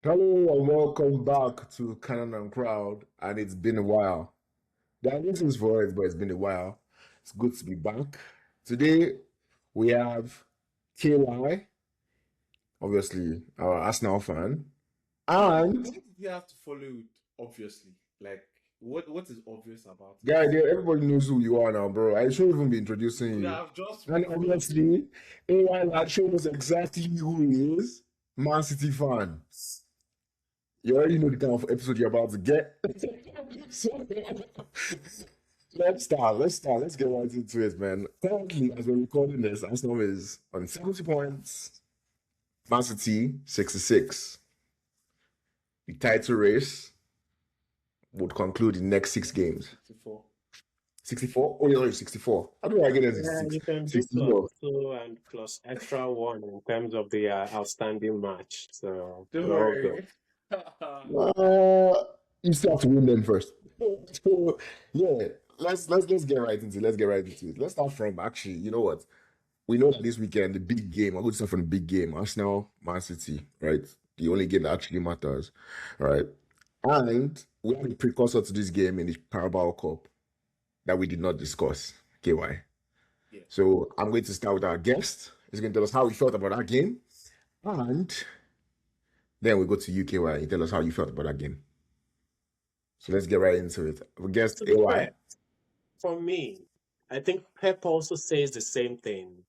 Hello and welcome back to Cannon&Crowd, and it's been a while. There are reasons for it, but it's been a while. It's good to be back. Today we have KY, obviously our Arsenal fan, and What did you have to follow it, obviously? Like, what is obvious about it? guy there, everybody knows who you are now, bro. I shouldn't even be You introducing could you. have just And revealed. obviously, AY lad showed us exactly who he is. Man City fan. You already know the kind of episode you're about to get. So, let's start. Let's get right into it, man. Currently, as we're recording this, Arsenal is on 70 points, Man City 66. The title race would conclude in the next six games. 64. 64? Oh, yeah, 64. How do I get it to Yeah, you can do plus 64? two and plus extra one in terms of the outstanding match. So Don't we're all good. worry. Uh, you still have to win them first. So, yeah, let's get right into it. Let's get right into it. Let's start from actually, you know what? We know that this weekend, the big game, I'll go to start from the big game, Arsenal, Man City, right? The only game that actually matters, right? And we have a precursor to this game in the Carabao Cup that we did not discuss, KY. Yeah. So I'm going to start with our guest. He's going to tell us how he felt about that game. And then we go to UKY. He tell us how you felt about that game. So let's get right into it. We guest To be AY. fair, for me, I think Pep also says the same thing.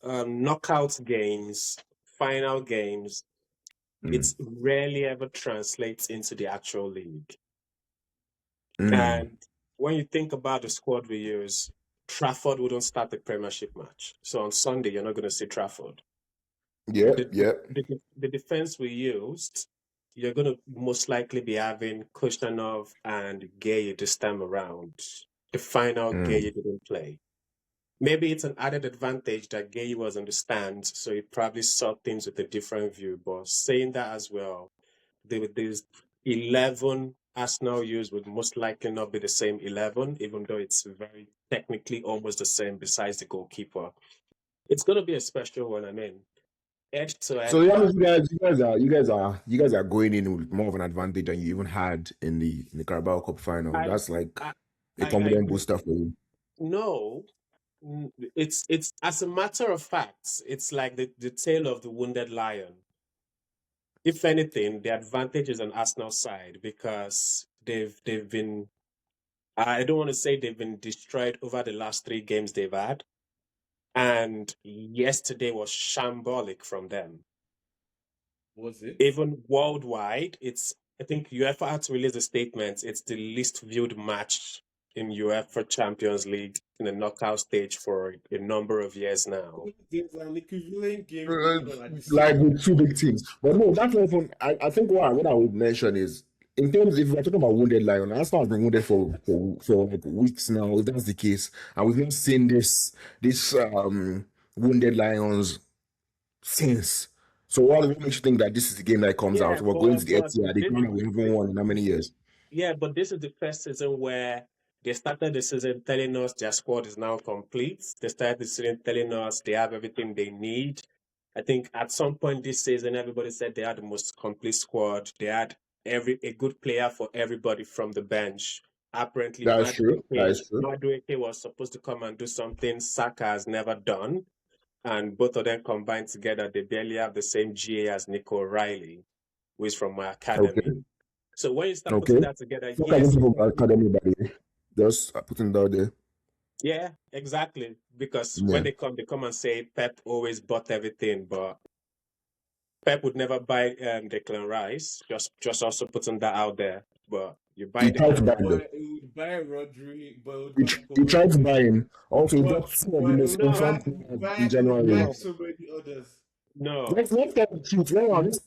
Knockout games, final games, Mm. it's rarely ever translates into the actual league. Mm. And when you think about the squad we use, Trafford wouldn't start the Premiership match. So on Sunday, you're not going to see Trafford. Yep, the, yep. the defense we used, you're going to most likely be having Kushtanov and Gay this time around. The final Gay Mm. didn't play. Maybe it's an added advantage that Gay was on the stand, so he probably saw things with a different view. But saying that as well, these 11 Arsenal use would most likely not be the same 11, even though it's very technically almost the same besides the goalkeeper. It's going to be a special one, I mean. Edge to So edge. yeah, you guys are going in with more of an advantage than you even had in the Carabao Cup final. I, That's like I, a I confident agree. booster for you. No, it's as a matter of fact, it's like the tail of the wounded lion. If anything, the advantage is on Arsenal side because they've been. I don't want to say they've been destroyed over the last three games they've had, and yesterday was shambolic from them. Was it? Even worldwide, it's I think UEFA had to release a statement. It's the least viewed match in UEFA Champions League in the knockout stage for a number of years now. There's an equivalent game Uh, going on at the like same with two time. big teams. But no, that's not even I think what I would mention is in terms if we're talking about wounded lion, Arsenal has been wounded for like weeks now, if that's the case. And we've not seen this wounded lions since. So what makes you think that this is the game that comes out? Yeah, We're going to the but Etihad, the this game is that we haven't won in how many years? yeah, but this is the first season where they started the season telling us their squad is now complete. They started the season telling us they have everything they need. I think at some point this season, everybody said they had the most complete squad. They had a good player for everybody from the bench. Apparently, That is true. That is true. Madueke was supposed to come and do something Saka has never done, and both of them combined together, they barely have the same GA as Nico O'Reilly, who is from my Okay. academy. So when you start putting Okay. that together, Fuck yes, against you people probably academy, by the way. Just putting it out there. yeah, exactly. Because when Yeah. they come and say Pep always bought everything, but Pep would never buy Declan Rice. Just also putting that out there. But you buy He tried to Declan buy Rice. him. He would buy Rodri, but he would He, not he go tried to Rodri. buy him. Also, he got But two of the but he most would No, confirmed buy players in buy January. no, so many others. no. Let's tell the truth. If you Rumors,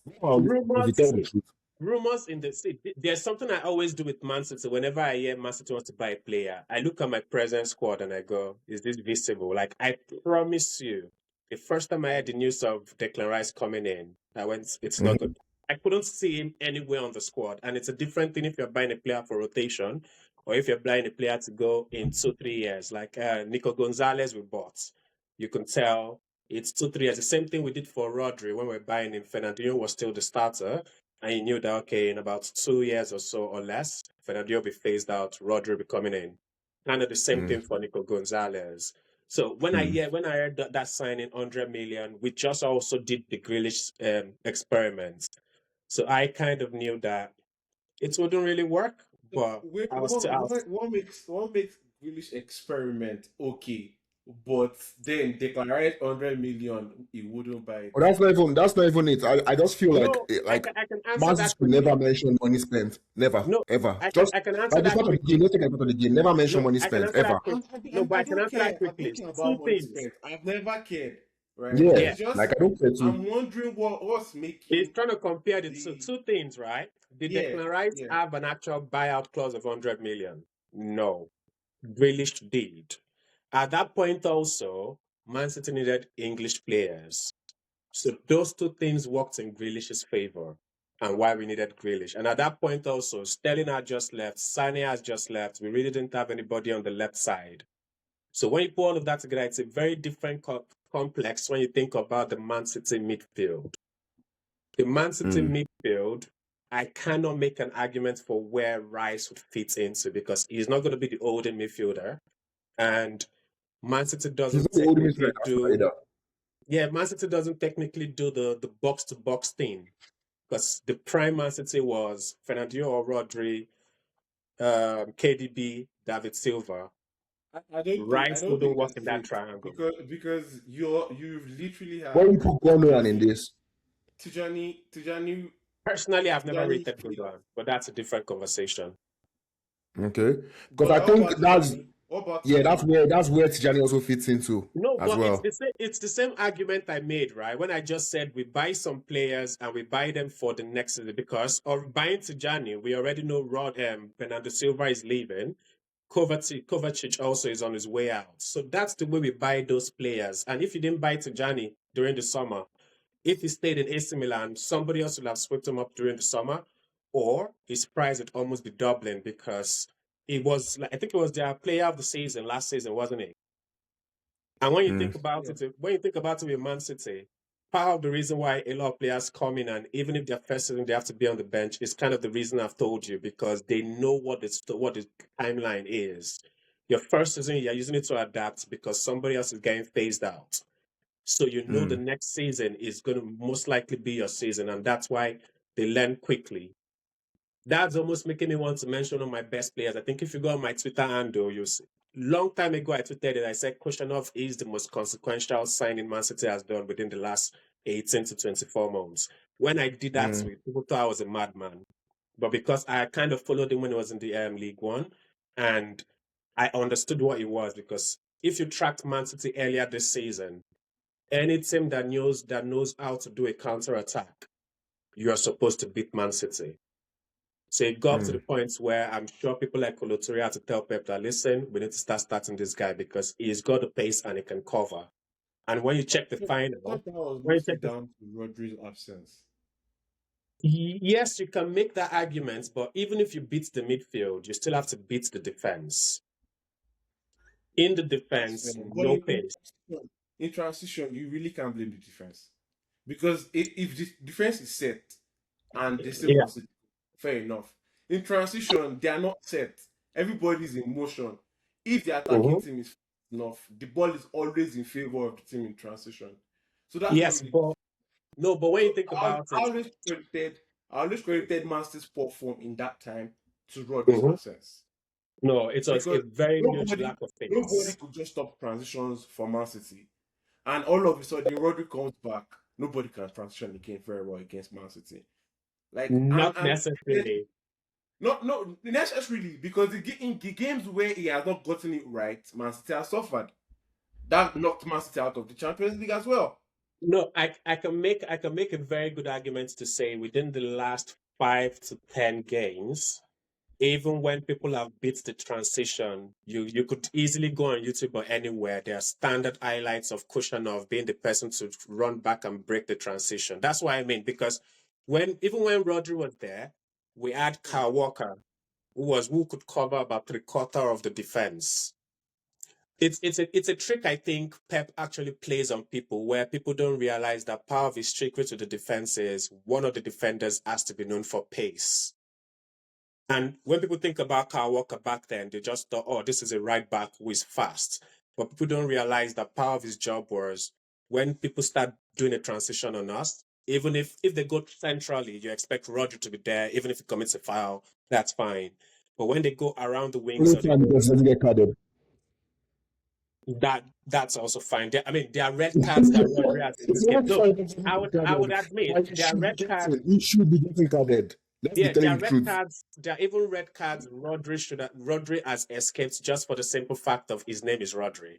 tell the truth. rumors in the see. There's something I always do with Man City. Whenever I hear Man City wants to buy a player, I look at my present squad and I go, "Is this visible?" Like I promise you, the first time I heard the news of Declan Rice coming in, I went, "It's not Mhm. good." I couldn't see him anywhere on the squad, and it's a different thing if you're buying a player for rotation or if you're buying a player to go in 2 3 years. Like Nico Gonzalez we bought, you can tell it's 2 3 years. The same thing we did for Rodri when we we're buying him. Fernandinho was still the starter. And you knew that, okay, in about 2 years or so or less, Fernandinho will be phased out, Rodri will be coming in. Kind of the same Mm. thing for Nico Gonzalez. So Mm. when I heard that signing 100 million, we just also did the Grealish experiment. So I kind of knew that it wouldn't really work, but Wait, I was still. what makes Grealish experiment okay, but then declare 100 million, he wouldn't buy But it. that's not even it. I just feel like No, like I can answer Man that City should never quickly. mention money spent. Never, No, ever. Just I can answer like the that start of the game, quickly. let's take a start of the game. Never mention No, money I can spent, answer ever. that quick. No, but I I can don't answer that care. I quickly. don't care Two about money things. spent. I've never cared, right? Yeah, Yeah. It's just like I don't care to. I'm wondering what's He's making trying to compare the two the two things, right? Did yeah, Declan Rice yeah. have an actual buyout clause of 100 million? No. Grealish did. At that point also, Man City needed English players. So those two things worked in Grealish's favor and why we needed Grealish. And at that point also, Sterling had just left, Sane has just left. We really didn't have anybody on the left side. So when you put all of that together, it's a very different complex when you think about the Man City midfield. The Man City Mm. midfield, I cannot make an argument for where Rice would fit into because he's not going to be the older midfielder. And Man City He's doesn't not the old midfielder technically do, either. yeah, Man City doesn't technically do the box to box thing because the prime Man City was Fernandinho or Rodri, KDB, David Silva. I Rice don't wouldn't think work in that's that it triangle. because you've literally Why have you put Gundogan in Tijani this? Tijani Personally, I've never Tijani rated Gundogan, but that's a different conversation. Okay, because but I how think about that's Tijani? What about yeah, Tijani? that's where Tijani also fits into No, as but well. it's the same argument I made, right? When I just said we buy some players and we buy them for the next season because of buying Tijani, we already know Bernardo Silva is leaving. Kovacic also is on his way out. So that's the way we buy those players. And if you didn't buy Tijani during the summer, if he stayed in AC Milan, somebody else would have swept him up during the summer, or his price would almost be doubling because it was like I think it was their player of the season last season, wasn't it? And when you Mm. think about Yeah. it, when you think about it with Man City, part of the reason why a lot of players come in and even if they're first season they have to be on the bench is kind of the reason I've told you because they know what the timeline is. Your first season you're using it to adapt because somebody else is getting phased out. So you know the Mm. next season is going to most likely be your season, and that's why they learn quickly. That's almost making me want to mention one of my best players. I think if you go on my Twitter handle, you'll see. Long time ago, I tweeted it. I said Kushanov is the most consequential signing Man City has done within the last 18 to 24 months. When I did that Mm. tweet, people thought I was a madman. But because I kind of followed him when he was in the League One, and I understood what he was, because if you tracked Man City earlier this season, any team that knows how to do a counter attack, you are supposed to beat Man City. So it got up to the Mm. point where I'm sure people like Kolotori had to tell Pep that listen, we need to start starting this guy because he's got the pace and he can cover. And when you check the I final, thought that was when you mostly check the down to Rodri's absence. yes, you can make that argument, but even if you beat the midfield, you still have to beat the defense. In the That's fair. defense, But no pace. in transition, you really can't blame the defense because if the defense is set and they still Yeah. concede, fair enough. In transition, they are not set. Everybody's in motion. If the attacking Mhm. team is fast enough, the ball is always in favor of the team in transition. So that's not Yes, really. but no, but when you So think I, about I it, always credited, I always credited Master's poor form in that time to Rodri's mhm, absence no, it was a because very huge nobody lack of nobody pace. could just stop transitions for Man City. And all of a sudden, Rodri comes back. Nobody can transition again very well against Man City. Like Not and then, necessarily. not necessarily because in the games where he has not gotten it right, Man City has suffered. That knocked Man City out of the Champions League as well. No, I can make a very good argument to say within the last 5 to 10 games, even when people have beat the transition, you could easily go on YouTube or anywhere. There are standard highlights of Kushanov being the person to run back and break the transition. That's what I mean, because when Rodri was there, we had Kyle Walker, who could cover about three quarter of the defense. It's a trick I think Pep actually plays on people, where people don't realize that part of his trick to the defense is one of the defenders has to be known for pace. And when people think about Kyle Walker back then, they just thought, oh, this is a right back who is fast. But people don't realize that part of his job was when people start doing a transition on us, even if they go centrally, you expect Rodri to be there, even if he commits a foul, that's fine. But when they go around the wings, Only time because doesn't get carded. that's also fine. I mean, there are red cards that Rodri has escaped. No, I would admit there are red cards. He should be getting carded. Let's be Yeah, there telling are the red truth. cards. There are even red cards. Rodri has escaped just for the simple fact of his name is Rodri.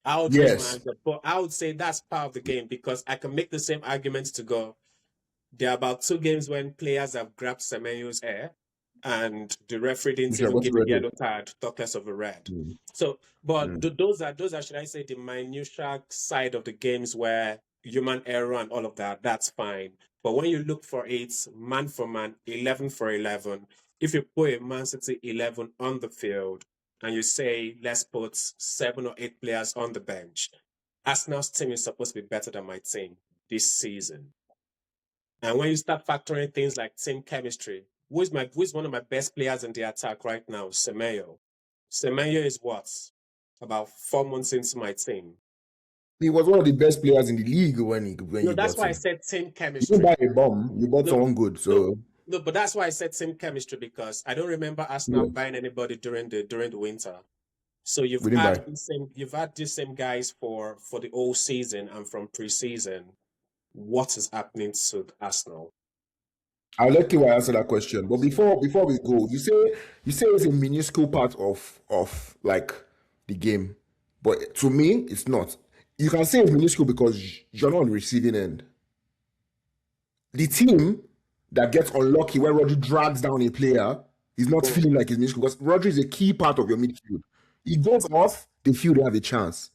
I would raise my Yes. hand up, but I would say that's part of the game, because I can make the same arguments to go. There are about 2 games when players have grabbed Semenyo's hair, and the referee didn't Which I even got give a ready. yellow card, talk less of a red. Mm. So, but those are should I say the minutiae side of the games where human error and all of that. That's fine. But when you look for it, man for man, 11 for 11, if you put a Man City 11 on the field and you say let's put 7 or 8 players on the bench, Arsenal's team is supposed to be better than my team this season. And when you start factoring things like team chemistry, who is one of my best players in the attack right now? Semenyo. Semenyo is what? About 4 months into my team. He was one of the best players in the league when No, you that's bought why I him. said team You chemistry. didn't buy a bomb. You bought someone good. So No, but that's why I said team chemistry, because I don't remember Arsenal buying anybody during the winter. So we didn't buy. you've had these same guys for the whole season and from preseason. What is happening to Arsenal? I'll let you answer that question. But before we go, you say it's a minuscule part of like the game. But to me, it's not. You can say it's minuscule because you're not on the receiving end. The team that gets unlucky when Rodri drags down a player is not feeling like it's minuscule, because Rodri is a key part of your midfield. He goes off, they feel they have a chance.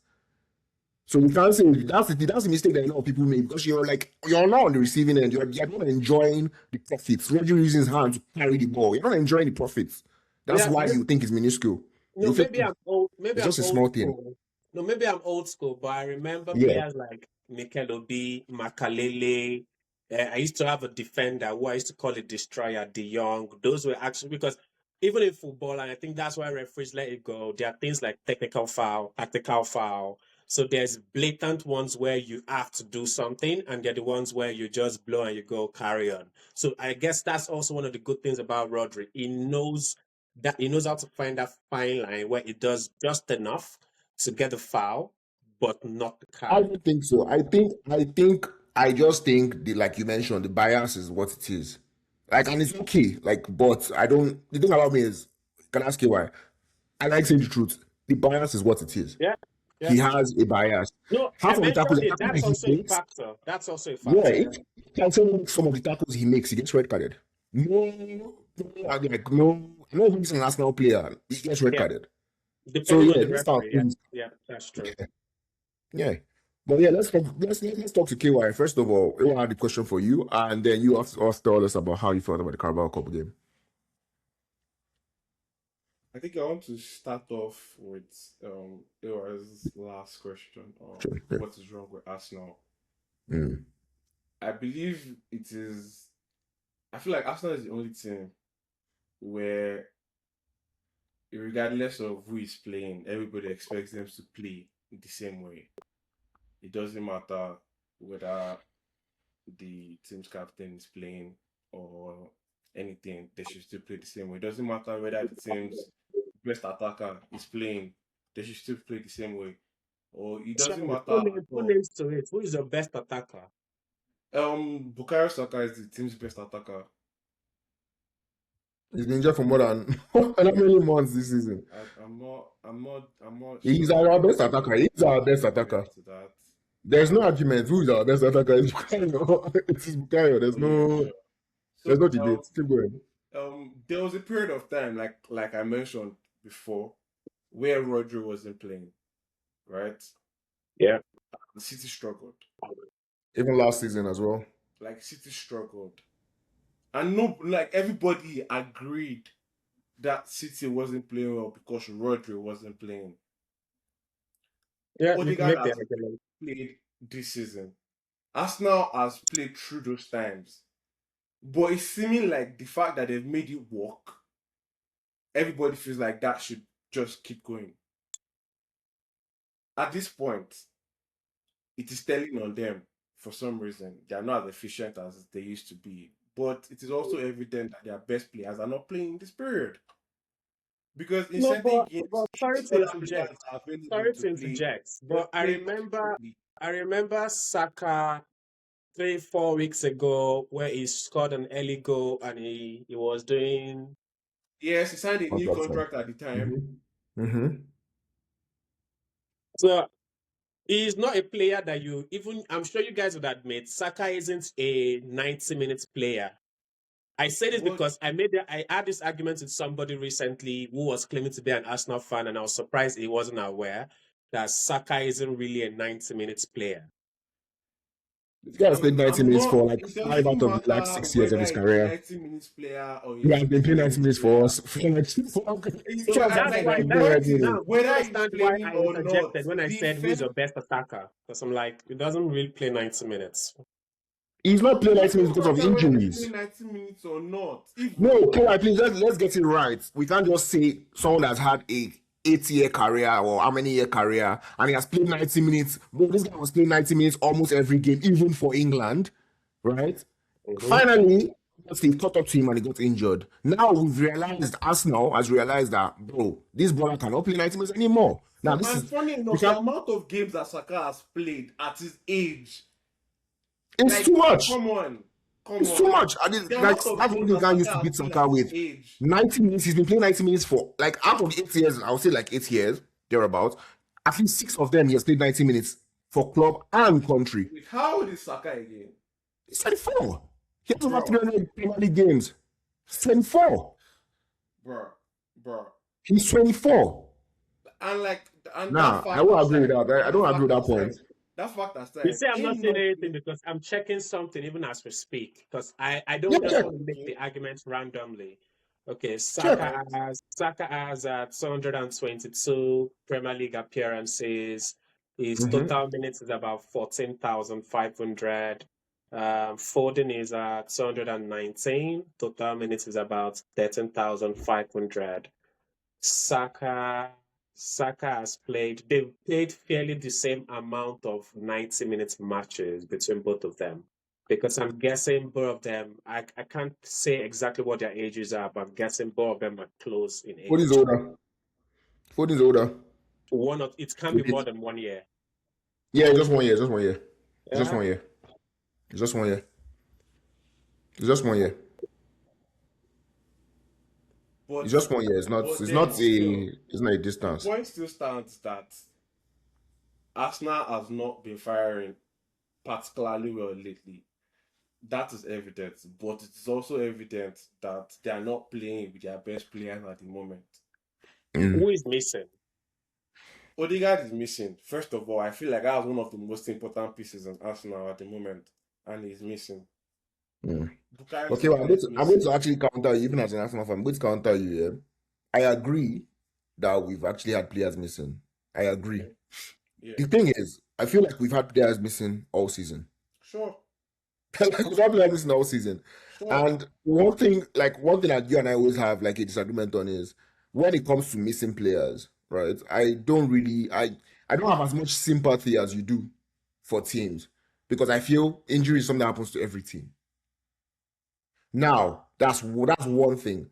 So you can't say that's the mistake that a lot of people make, because you're not on the receiving end. You're not enjoying the profits. Rodri using his hand to carry the ball. You're not enjoying the profits. That's why you think it's minuscule. No, maybe I'm old. Maybe it's I'm just a old small school. thing. No, maybe I'm old school, but I remember Yeah. players like Mikel Obi, Makalele. I used to have a defender who I used to call a destroyer, De Jong. Those were actually, because even in football, and I think that's why referees let it go, there are things like technical foul, tactical foul. So there's blatant ones where you have to do something, and they're the ones where you just blow and you go carry on. So I guess that's also one of the good things about Rodri. He knows how to find that fine line where it does just enough to get the foul, but not the I card. don't think so. I just think like you mentioned, the bias is what it is. Like, and it's okay. Like, but I don't. The thing about me is, can I ask you why? I like saying the truth. The bias is what it is. Yeah. He has a bias. No, Half I of the tackles mentioned it. that That's he also a makes, factor. That's also a yeah, factor. if you can say some of the tackles he makes, he gets red carded. No, I'm not even an Arsenal player. He gets red carded. So Depending on yeah, the let's start. referee. Yeah, that's true. Yeah. But yeah, let's talk to KY. First of all, I had a question for you, and then you have to tell us about how you felt about the Carabao Cup game. I think I want to start off with Ewa's last question on what is wrong with Arsenal. I believe it is. I feel like Arsenal is the only team where, regardless of who is playing, everybody expects them to play the same way. It doesn't matter whether the team's captain is playing or anything, they should still play the same way. It doesn't matter whether the team's best attacker is playing, they should still play the same way. Or it doesn't matter. Who names to it? Who is your best attacker? Bukayo Saka is the team's best attacker. He's been injured for more than how many months this season? I'm not He's sure. our best attacker. He's our best attacker. There's no argument. Who is our best attacker? It's Bukayo. It's Bukayo. There's no debate. Keep going. There was a period of time, like I mentioned before, where Rodri wasn't playing, right? Yeah. The City struggled. Even last season as well. Like, City struggled. And everybody agreed that City wasn't playing well because Rodri wasn't playing. Yeah, you can Odegaard make the has argument. played this season. Arsenal has played through those times. But it's seeming like the fact that they've made it work, everybody feels like that should just keep going. At this point, it is telling on them for some reason. They are not as efficient as they used to be. But it is also evident that their best players are not playing in this period. Because in No, certain but games, sorry these to other players interject. are available Sorry to to play. interject. They're But I playing remember consistently. I remember Saka 3, 4 weeks ago where he scored an early goal and he was doing. Yes, he signed a new Contract sign. contract at the time. So he's not a player that you even. I'm sure you guys would admit Saka isn't a 90 minutes player. I say this But because I had this argument with somebody recently who was claiming to be an Arsenal fan, and I was surprised he wasn't aware that Saka isn't really a 90 minutes player. This guy has played 90 I'm minutes not. for like It 5 out doesn't of the last matter 6 years of whether his he's a career. 90 minutes player or He he's has a been 60 playing 90 minutes for player. us for like So That's like why. the That's point is now. You whether he's understand why playing I or not, interjected when I said who's defense. your best attacker? Because I'm like, he doesn't really play 90 minutes. He's not playing It 90 minutes doesn't because of matter whether he's injuries. playing 90 minutes or not. Even No, KY, please, let's get it right. We can't just say someone that's had a 8-year career or how many year career and he has played 90 minutes. Bro, this guy was playing 90 minutes almost every game, even for England, right? Finally, they caught up to him and he got injured. Now we've realized, Arsenal has realized that, bro, this brother cannot play 90 minutes anymore. Now, this and is, funny we enough, the can, amount of games that Saka has played at his age, it's like, too much. come on. It's too much. I mean, The like, amount of that's what games the that guy used Saka to beat has played Saka at his with. age. 90 minutes, he's been playing 90 minutes for, like, out of 8 years, I would say like 8 years, thereabouts. At least 6 of them, he has played 90 minutes for club and country. Wait, how old is Saka again? He's 24. He has over Bro. 300 Premier League games. He's 24. Bro. He's 24. And like, and Nah, that fact I won't agree with aside, that. I don't agree with that fact point. aside, that fact aside, You see, I'm not ain't saying no- anything because I'm checking something even as we speak. Because I don't Yeah, just yeah. want to make the arguments randomly. Okay, Check. Saka has 222 Premier League appearances. His Mhm. total minutes is about 14,500. Foden is at 219. Total minutes is about 13,500. Saka has played. They've played fairly the same amount of 90 minutes matches between both of them. Because I'm guessing both of them, I can't say exactly what their ages are, but I'm guessing both of them are close in age. Foden's older. Foden's older. It can't be more than 1 year. Yeah, just 1 year. Just 1 year. Yeah. Just 1 year. Just 1 year. Just 1 year. but It's just 1 year. It's not. But It's then not still, a. It's not a distance. the point still stands that Arsenal has not been firing particularly well lately. That is evident, but it is also evident that they are not playing with their best players at the moment. Who is missing? Odegaard is missing. First of all, I feel like that was one of the most important pieces in Arsenal at the moment, and he's missing. Bukayo Okay, well, Saka I'm going is to, I'm going to missing. actually counter you, even as an Arsenal fan. I'm going to counter you. Yeah? I agree that we've actually had players missing. I agree. Yeah, The thing is, I feel like we've had players missing all season. sure. Like, we've had players missing all season. Sure. And one thing that you and I always have like a disagreement on is when it comes to missing players, right? I don't have as much sympathy as you do for teams because I feel injury is something that happens to every team. Now, that's one thing.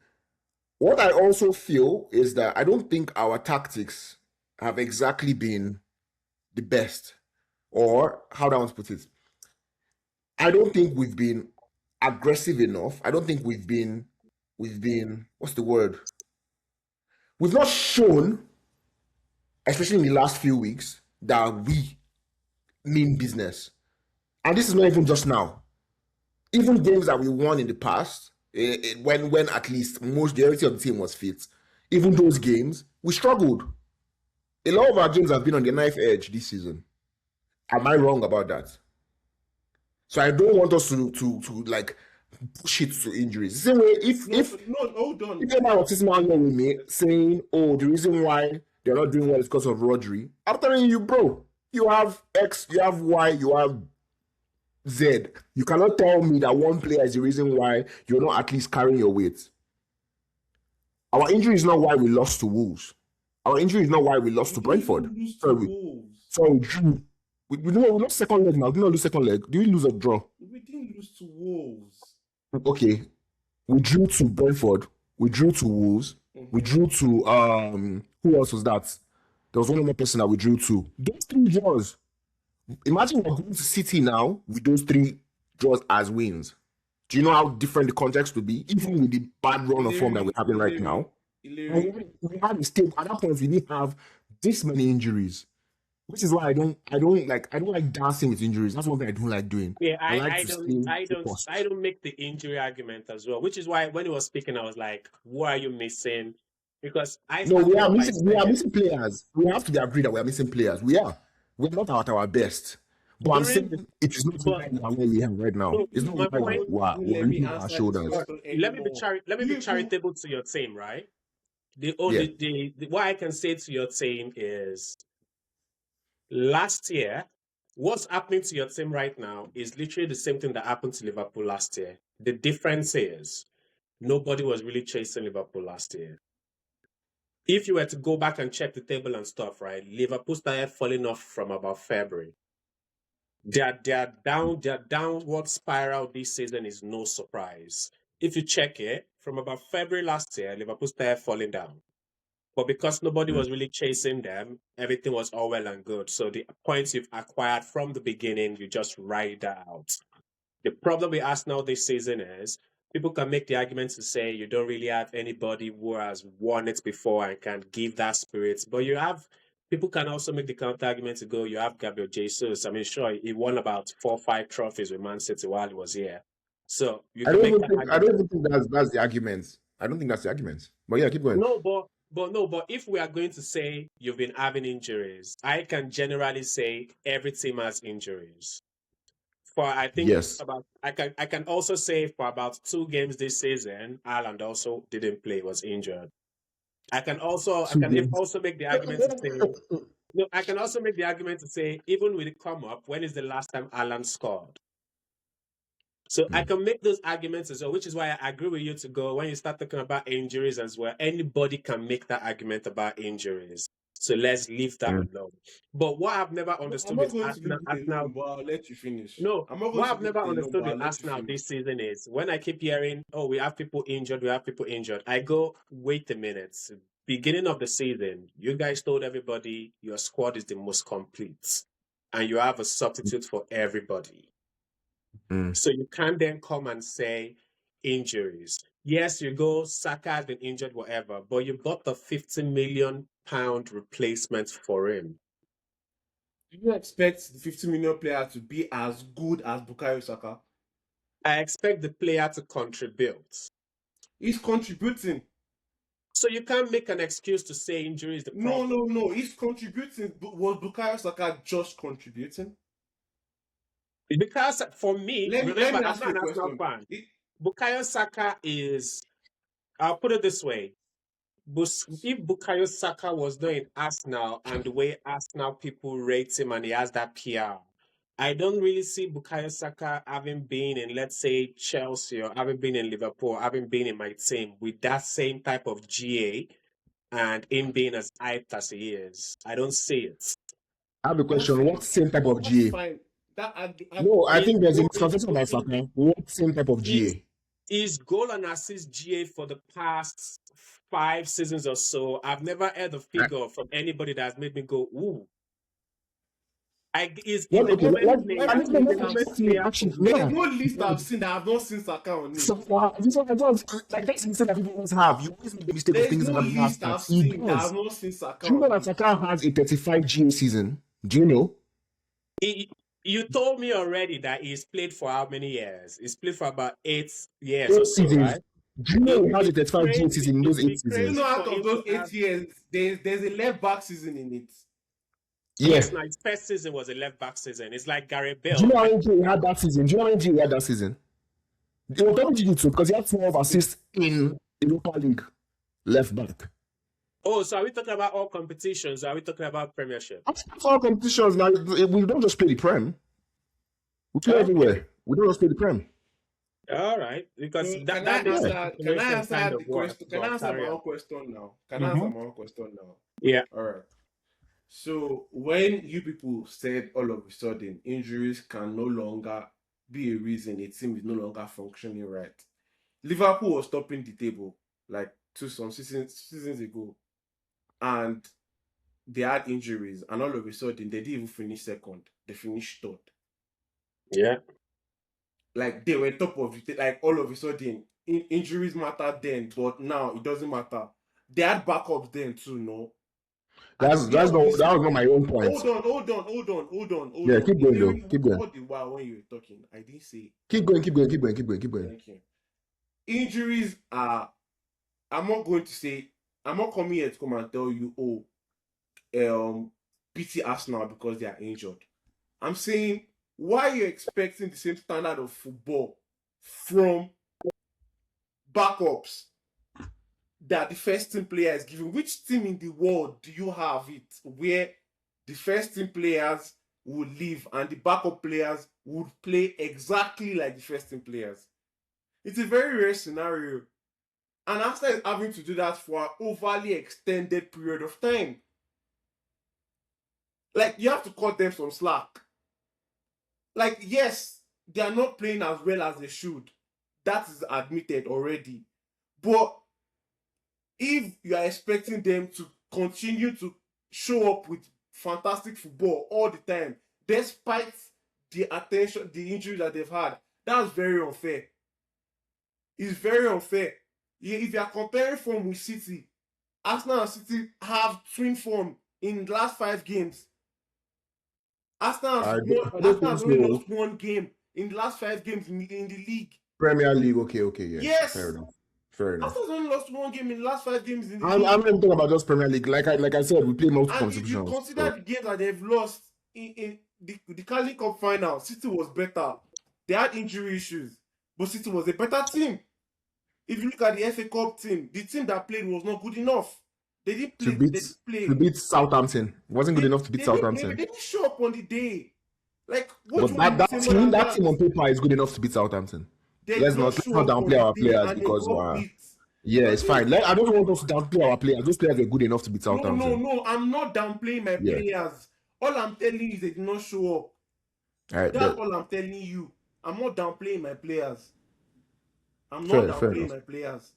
What I also feel is that I don't think our tactics have exactly been the best, or how do I want to put it? I don't think we've been aggressive enough. I don't think we've been, what's the word? We've not shown, especially in the last few weeks, that we mean business. And this is not even just now. Even games that we won in the past, when at least majority of the team was fit, even those games, we struggled. A lot of our games have been on the knife edge this season. Am I wrong about that? So I don't want us to like push it to injuries. The same way, if No, hold on. if anyone was sitting down here with me saying, "Oh, the reason why they're not doing well, it's because of Rodri. I'm telling you, bro, you have X, you have Y, you have Z. You cannot tell me that one player is the reason why you're not at least carrying your weight. Our injury is not why we lost to Wolves. Our injury is not why we lost to Brentford. Sorry, Drew. We lost second leg now. We did not lose second leg. Did we lose or draw? We didn't lose to Wolves. Okay. We drew to Brentford. We drew to Wolves. We drew to who else was that? There was one more person that we drew to. Those 3 draws. Imagine we're going to City now with those 3 draws as wins. Do you know how different the context would be? Even with the bad run of form that we're having right now. We had a stable. At that point, we didn't have this many injuries. Which is why I don't like dancing with injuries. That's one thing I don't like doing. Yeah, I don't make the injury argument as well. Which is why when he was speaking, I was like, "What are you missing?" Because we are missing players. We have to agree that we are missing players. We're not at our best. But I'm saying it is not where we have right now. It's not like we're leaning on our shoulders. Let me be charitable to your team, right? What I can say to your team is, last year, what's happening to your team right now is literally the same thing that happened to Liverpool last year. The difference is nobody was really chasing Liverpool last year. If you were to go back and check the table and stuff, right, Liverpool started falling off from about February. Their downward spiral this season is no surprise. If you check it, from about February last year, Liverpool started falling down. But because nobody was really chasing them, everything was all well and good. So the points you've acquired from the beginning, you just ride that out. The problem with Arsenal this season is people can make the argument to say you don't really have anybody who has won it before and can give that spirit. But people can also make the counter argument to go, you have Gabriel Jesus. I mean, sure, he won about 4 or 5 trophies with Man City while he was here. So I don't even think that's the argument. I don't think that's the argument. But yeah, keep going. But if we are going to say you've been having injuries, I can generally say every team has injuries. I can also say for about 2 games this season, Haaland also didn't play, was injured. I can also make the argument to say I can also make the argument to say, even with the come up, when is the last time Haaland scored? So I can make those arguments as well, which is why I agree with you to go, when you start talking about injuries as well, anybody can make that argument about injuries. So let's leave that alone. But what I've never understood with Arsenal, I'll let you finish. No, what I've never understood with Arsenal this season is when I keep hearing, we have people injured, I go, wait a minute. Beginning of the season, you guys told everybody your squad is the most complete and you have a substitute for everybody. So you can't then come and say injuries. Yes, you go, Saka has been injured, whatever, but you bought the £50 million replacement for him. Do you expect the 50 million player to be as good as Bukayo Saka? I expect the player to contribute. He's contributing. So you can't make an excuse to say injury is the problem. No. He's contributing. Was Bukayo Saka just contributing? Because for me, remember, I'm not an Arsenal fan. Bukayo Saka is, I'll put it this way. If Bukayo Saka was not in Arsenal and the way Arsenal people rate him and he has that PR, I don't really see Bukayo Saka having been in, let's say, Chelsea or having been in Liverpool, having been in my team with that same type of GA and him being as hyped as he is. I don't see it. I have a question. What same type of GA? Fine. I think there's a misconception about Saka. What same type of GA? His goal and assist GA for the past 5 seasons or so, I've never heard a figure from anybody that has made me go, ooh. There's no list I've seen that I've not seen Saka on it. That's the that people always have. You always make the mistake of things that I've not seen Saka. Do you know that Saka has a 35 GA season? Do you know? You told me already that he's played for how many years? He's played for about 8 years or so, right? Do you know he has a 35 GA season in those 8 seasons? You know, out of those 8 years, there's a left back season in it. Yes, his first season was a left back season. It's like Gary Bell. Do you know how many he had that season? It was double digits because he had 12 assists in Europa League left back. Oh, so are we talking about all competitions? Or are we talking about Premiership? That's all competitions now. We don't just play the Prem. We play Okay. everywhere. We don't just play the Prem. All right, because So that makes the can I calculation answer kind the of work. question? Can I But answer carry my on. own question now? Can I answer my own question now? Yeah. All right. So when you people said all of a sudden injuries can no longer be a reason a team is no longer functioning right, Liverpool was topping the table like some seasons ago, and they had injuries, and all of a sudden they didn't even finish second; they finished third. Yeah. Like they were top of it. Like all of a sudden, injuries mattered then, but now it doesn't matter. They had backups then too, no. At the That beginning of this was not my own point. Hold on. Yeah, keep going though. Keep going. All the while when you were talking, I didn't say. Keep going. Thank you. Injuries are. I'm not going to say. I'm not coming here to come and tell you, pity Arsenal because they are injured. I'm saying, why are you expecting the same standard of football from backups that the first team player is given? Which team in the world do you have it where the first team players would leave and the backup players would play exactly like the first team players? It's a very rare scenario. And Arsenal is having to do that for an overly extended period of time. Like, you have to cut them some slack. Like, yes, they are not playing as well as they should. That is admitted already. But if you are expecting them to continue to show up with fantastic football all the time, despite the attention, the injuries that they've had, that's very unfair. It's very unfair. If you are comparing form with City, Arsenal and City have twin form in the last 5 games. Arsenal has only lost 1 game in the last 5 games in the league. Premier League, okay, yeah. Yes. Fair enough. Arsenal's only lost 1 game in the last 5 games in the league. I'm not talking about just Premier League. Like I said, we play multiple competitions. And if you consider the games that they've lost in the Carling Cup final, City was better. They had injury issues, but City was a better team. If you look at the FA Cup team, the team that played was not good enough. They didn't play. To beat Southampton. It wasn't good enough to beat Southampton. They didn't show up on the day. Like, that team on paper is good enough to beat Southampton. Let's not downplay our players because it's fine. I don't want us to downplay our players. Those players are good enough to beat Southampton. No, I'm not downplaying my players. All I'm telling you is they did not show up. That's all I'm telling you. I'm not downplaying my players. My players.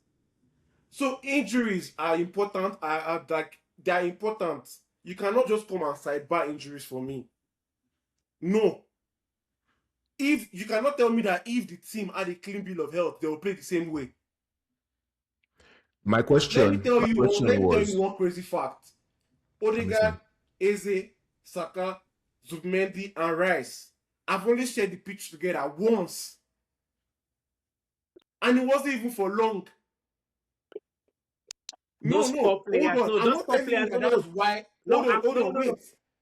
So injuries are important. They are important. You cannot just come and sidebar injuries for me. No. If you cannot tell me that if the team had a clean bill of health, they will play the same way. My question. Let me tell you one crazy fact. Odegaard, Eze, Saka, Zubimendi, and Rice have only shared the pitch together once. And it wasn't even for long. Those four players. Wait.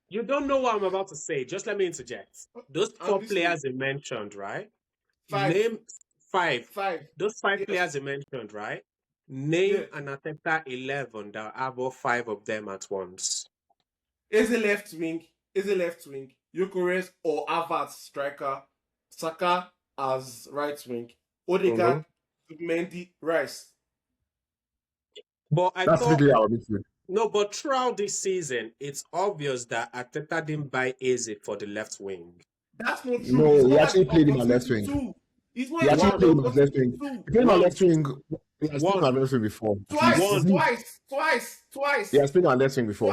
You don't know what I'm about to say. Just let me interject. Those 4 players you mentioned, right? Name 5. Those 5 players you mentioned, right? Name an Arteta 11 that have all 5 of them at once. Is a left wing. Gyökeres or Havertz striker. Saka as right wing. Odegaard, Mendy, Rice. But that's really our midfield. No, but throughout this season, it's obvious that Arteta didn't buy Eze for the left wing. That's not true. No, he actually played him on left wing. He actually played him on left wing. He played him on left wing. He has played on left wing before. Twice. He has played on left wing before.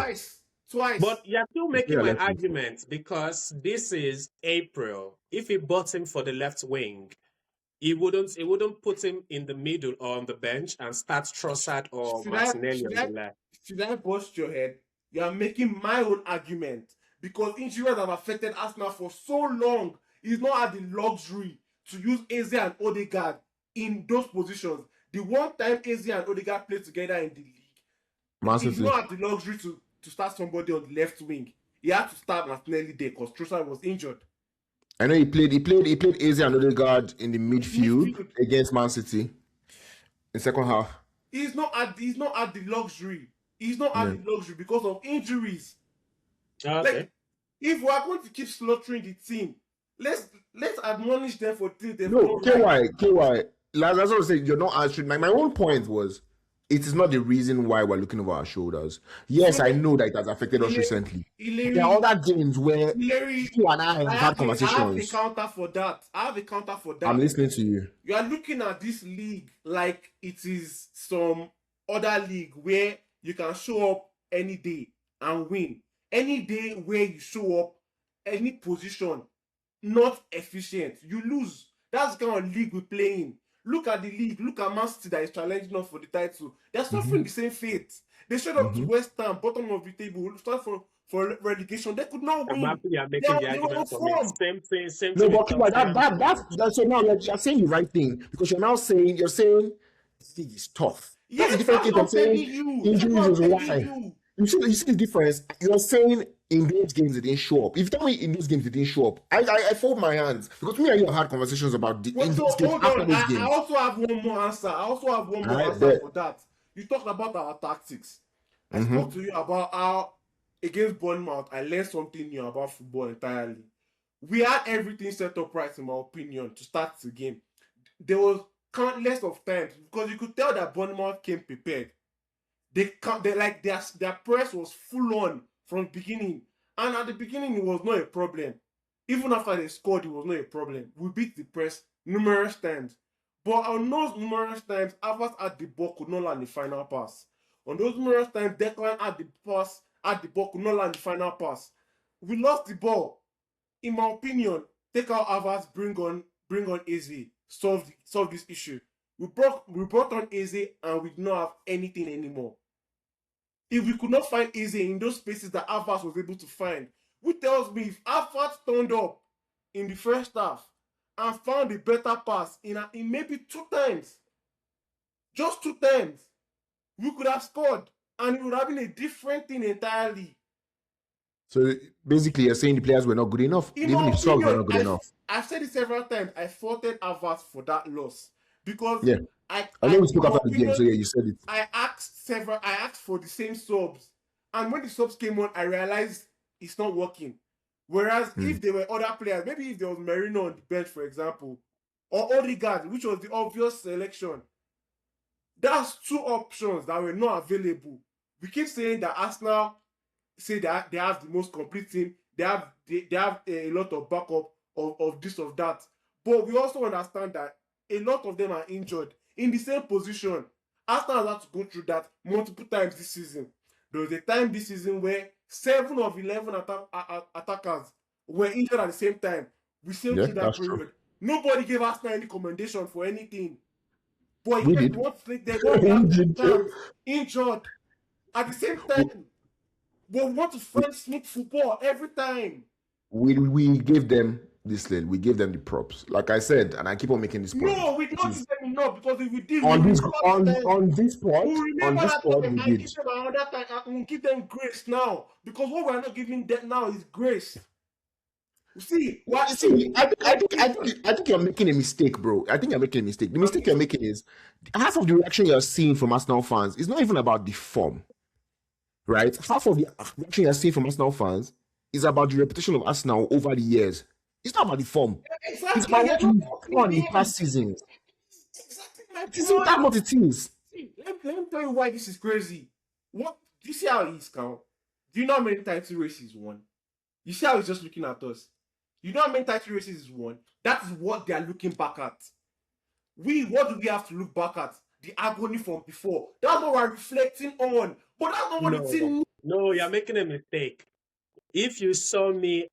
Twice. But you're still making my argument because this is April. If he bought him for the left wing, he wouldn't put him in the middle or on the bench and start Trossard or Martinelli on the left. Should I bust your head? You are making my own argument because injuries have affected Arsenal for so long. He's not had the luxury to use Eze and Odegaard in those positions. The one time Eze and Odegaard played together in the league, he's not had the luxury to start somebody on the left wing. He had to start Martinelli there because Trossard was injured. I know he played Eze and Odegaard in the midfield against Man City in second half. He's not had the luxury. He's not Yeah. had the luxury because of injuries. Okay. Like, if we are going to keep slaughtering the team, let's admonish them for things they've No, done right. KY. That's what I'm saying. You're not answering. Like, my own point was, it is not the reason why we're looking over our shoulders. Yes, I So, know that it has affected us Hilary, recently. There are Hilary, other games where Hilary, you and I have had I have a conversations. counter for that. I have a counter for I'm that. listening to you. You are looking at this league like it is some other league where you can show up any day and win. Any day where you show up, any position, not efficient, you lose. That's the kind of league we play in. Look at the league. Look at Man City that is challenging us for the title. They're suffering the same fate. They showed up to West Ham, bottom of the table, start for relegation. They could not I'm win. happy you're They making the were argument on for me. form. Same thing. No, in but top ten. that's so now you're saying the right thing because you're saying this league is tough. That's Yes, a different that's thing what from I'm saying telling you. injuries is That's what I'm why. telling you. You see the difference. You're saying in those games it didn't show up. If you tell me in those games it didn't show up, I fold my hands because me and you have had conversations about in Well, so those games hold after on. those I games. also have one more answer. I bet. For that. You talked about our tactics. I Mhm. spoke to you about how against Bournemouth I learned something new about football entirely. We had everything set up right, in my opinion, to start the game. There was countless of times because you could tell that Bournemouth came prepared. They like their press was full on from the beginning, and at the beginning it was not a problem. Even after they scored, it was not a problem. We beat the press numerous times, but on those numerous times, Havertz at the ball could not land the final pass. On those numerous times, Declan at the ball could not land the final pass. We lost the ball. In my opinion, take out Havertz, bring on Eze, solve this issue. We brought on Eze and we did not have anything anymore. If we could not find Eze in those spaces that Havertz was able to find, which tells me if Havertz turned up in the first half and found a better pass in maybe 2 times, just 2 times, we could have scored and it would have been a different thing entirely. So basically, you're saying the players were not good enough. In Even my the subs were opinion, not good enough. I've said it several times. I faulted Havertz for that loss because Yeah. I know we spoke in my after the game, so yeah, you said it. I asked for the same subs, and when the subs came on, I realized it's not working. Whereas if there were other players, maybe if there was Merino on the bench, for example, or Odegaard, which was the obvious selection, that's 2 options that were not available. We keep saying that Arsenal say that they have the most complete team, they have a lot of backup of this, of that. But we also understand that a lot of them are injured in the same position. Arsenal has had to go through that multiple times this season. There was a time this season where 7 of 11 attackers were injured at the same time. We sailed through that That's period. true. Nobody gave Arsenal any commendation for anything. But We yet, did. they want to have injured at the same time. But we want to find smooth football every time. We gave them this lead. We gave them the props. Like I said, and I keep on making this point. No, we don't give them enough because if we did, on we this will pod, we did. give them another time and we'll give them grace now. Because what we're not giving them now is grace. See, I think you're making a mistake, bro. I think you're making a mistake. The mistake you're making is half of the reaction you're seeing from Arsenal fans is not even about the form, right? Half of the reaction you're seeing from Arsenal fans is about the reputation of Arsenal over the years. It's not about the form. exactly. It's about what you've done in past seasons. Exactly my point. Isn't that what it is? See, let me tell you why this is crazy. What do you see how he's count? Do you know how many title races won? You see how he's just looking at us? You know how many title races he's won? That is what they are looking back at. What do we have to look back at? The agony from before. That's what we're reflecting on. But that's not what the team. No, you're making a mistake. If you saw me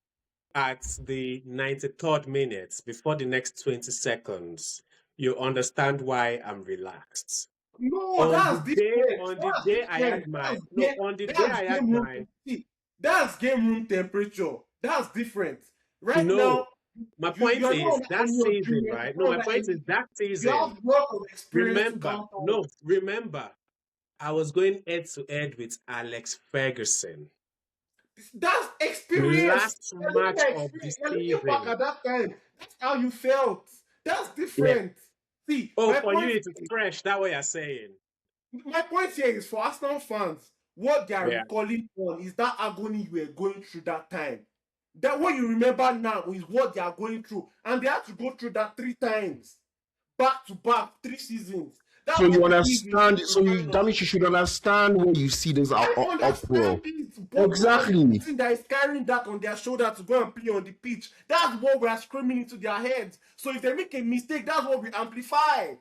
at the 93rd minute before the next 20 seconds, you understand why I'm relaxed. No, that's different. On the day I had my that's game room temperature. That's different. Right No, now, my point is that season, right? No, my point is that you season. have work of experience. Remember, I was going head to head with Alex Ferguson. That's experience. Last match of the Looking back season. at that time, that's how you felt. That's different. See, Oh, for you it's fresh. That way you're saying. my point here is for Arsenal fans, What they are Yeah. recalling on is that agony you were going through that time. That what you remember now is what they are going through, and they had to go through that 3 times, back to back, 3 seasons. That's So what you we live understand? So you, relying that on. means you should understand where you see this I uproar. understand it, but look at the Exactly. person that is carrying that on their shoulder to go and play on the pitch. That's what we are screaming into their heads. So if they make a mistake, that's what we amplify.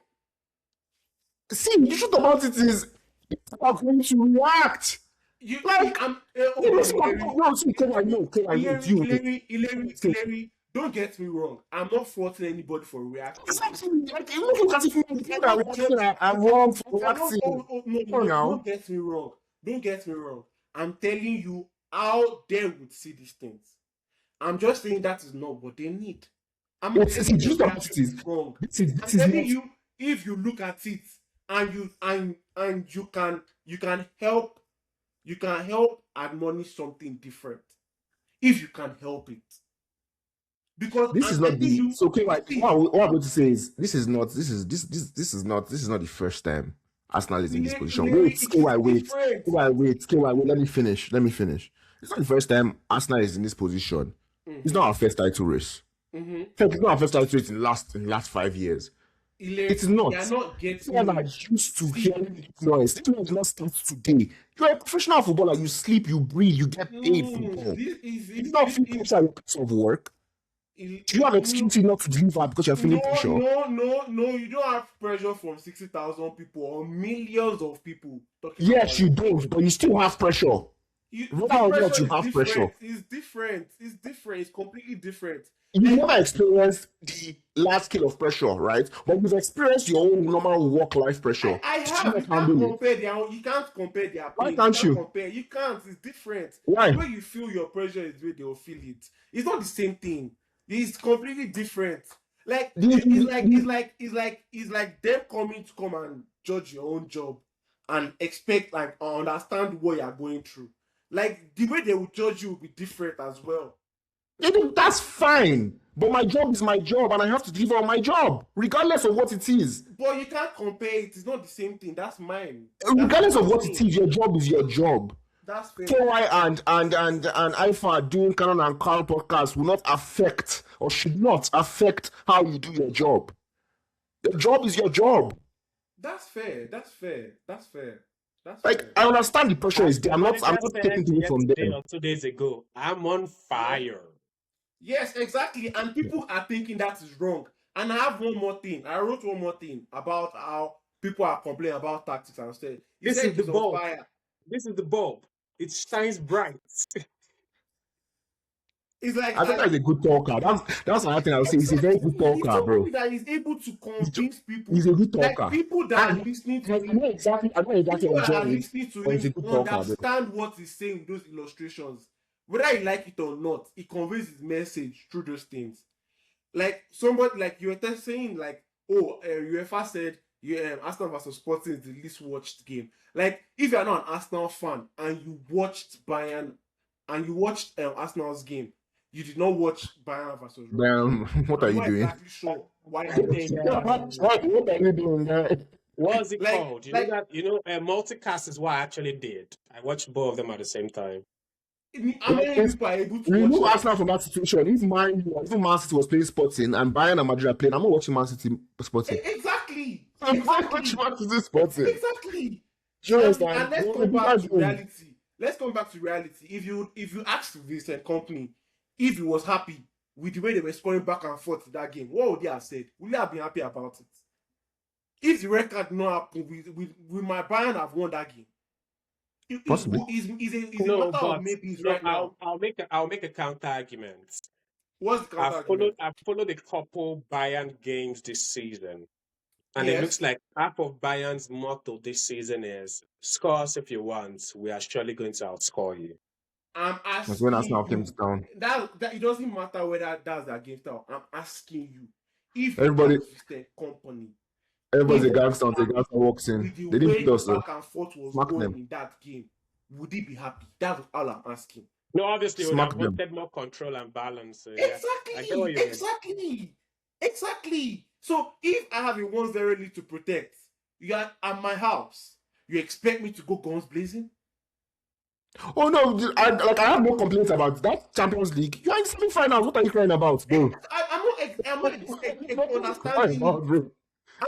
See, the truth about it is, people are going to react. You, Like, I'm, you hold know, on, see, no, see, I know, it's you. Hilary, don't get me wrong. I'm not faulting anybody for reacting. Exactly. Like, you look at it from the people that are reacting are You wrong for cannot, reacting. no, now. don't get me wrong. Don't get me wrong. I'm telling you how they would see these things. I'm just saying that is not what they need. I'm not saying the reaction is wrong. I'm telling you, if you look at it and you can help admonish something different if you can help it. Because this is not the so okay. Like, what I'm going to say is this is not the first time Arsenal is in this position. Wait. Let me finish. It's not the first time Arsenal is in this position. It's not our first title race. It's not our first title race in the last 5 years. It's not. They are not getting. People are used to hearing noise. It does not start today. You're a professional footballer. You sleep, you breathe, you get paid football. It's not feel pressure at your place of work. Do you have excuse not to deliver because you're feeling pressure? No. You don't have pressure from 60,000 people or millions of people. Yes, you don't, but you still have pressure. You have pressure. It's different. It's completely different. You never experienced the large scale of pressure, right? But you've experienced your own normal work-life pressure. I have. You can't compare their pain. Why can't you? You can't. It's different. Why? The way you feel your pressure is the way they'll feel it. It's not the same thing. It's completely different. Like it's like them coming to come and judge your own job and expect understand what you're going through. Like the way they will judge you will be different as well. That's fine. But my job is my job and I have to deliver on my job, regardless of what it is. But you can't compare it. It's not the same thing. That's mine. Regardless of what it is, your job is your job. That's fair. KY and Etihad doing Cannon&Crowd podcast will not affect or should not affect how you do your job. Your job is your job. That's fair. Like, I understand the pressure is there. I'm not taking away from them. 2 days ago, I'm on fire. Yes, exactly. And people are thinking that is wrong. And I have one more thing. I wrote one more thing about how people are complaining about tactics and stuff. This is the bulb. This is the bulb. It shines bright. It's like I think that's a good talker. That's another thing I would say. He's a very good talker, bro. That is able to convince people. He's a good talker. Like people that are listening to him. I know exactly People that are listening to he's a him good talker, understand what he's saying with those illustrations. Whether you like it or not, he conveys his message through those things. Like somebody like you were saying, like, UEFA said Arsenal versus Sporting is the least watched game. Like, if you're not an Arsenal fan and you watched Bayern and you watched Arsenal's game, you did not watch Bayern versus Roma. What are you doing? Exactly sure why are you doing what are you doing there? What is it called? Multicast is what I actually did. I watched both of them at the same time. How many people are able to remove Arsenal from that situation? If Man City was playing Sporting and Bayern and Madrid are playing, I'm not watching Man City Sporting. Exactly. I'm not watching Man City Sporting. Exactly. Do you And understand? let's come back to reality. Let's come back to reality. If you asked Vincent Kompany if he was happy with the way they were scoring back and forth in that game, what would he have said? Would he have been happy about it? If the record not happen, will my Bayern have won that game? Possibly. I'll make a counter argument. What's the counter argument? I've followed a couple Bayern games this season. And It looks like half of Bayern's motto this season is score us if you want. We are surely going to outscore you. I'm asking that's when Arsenal came down. That it doesn't matter whether that's their game style. I'm asking you. If Kompany. Everybody's a gangster until a gangster walks in. They didn't beat us, back and forth was going in that game. Would he be happy? That's all I'm asking. No, obviously, we have wanted more control and balance. So Exactly. So if I have a 1-0 lead to protect, you are at my house, you expect me to go guns blazing? Oh no, I have no complaints about that Champions League. You are in semi-finals. What are you crying about, bro? I'm not Crying understanding about, it. bro.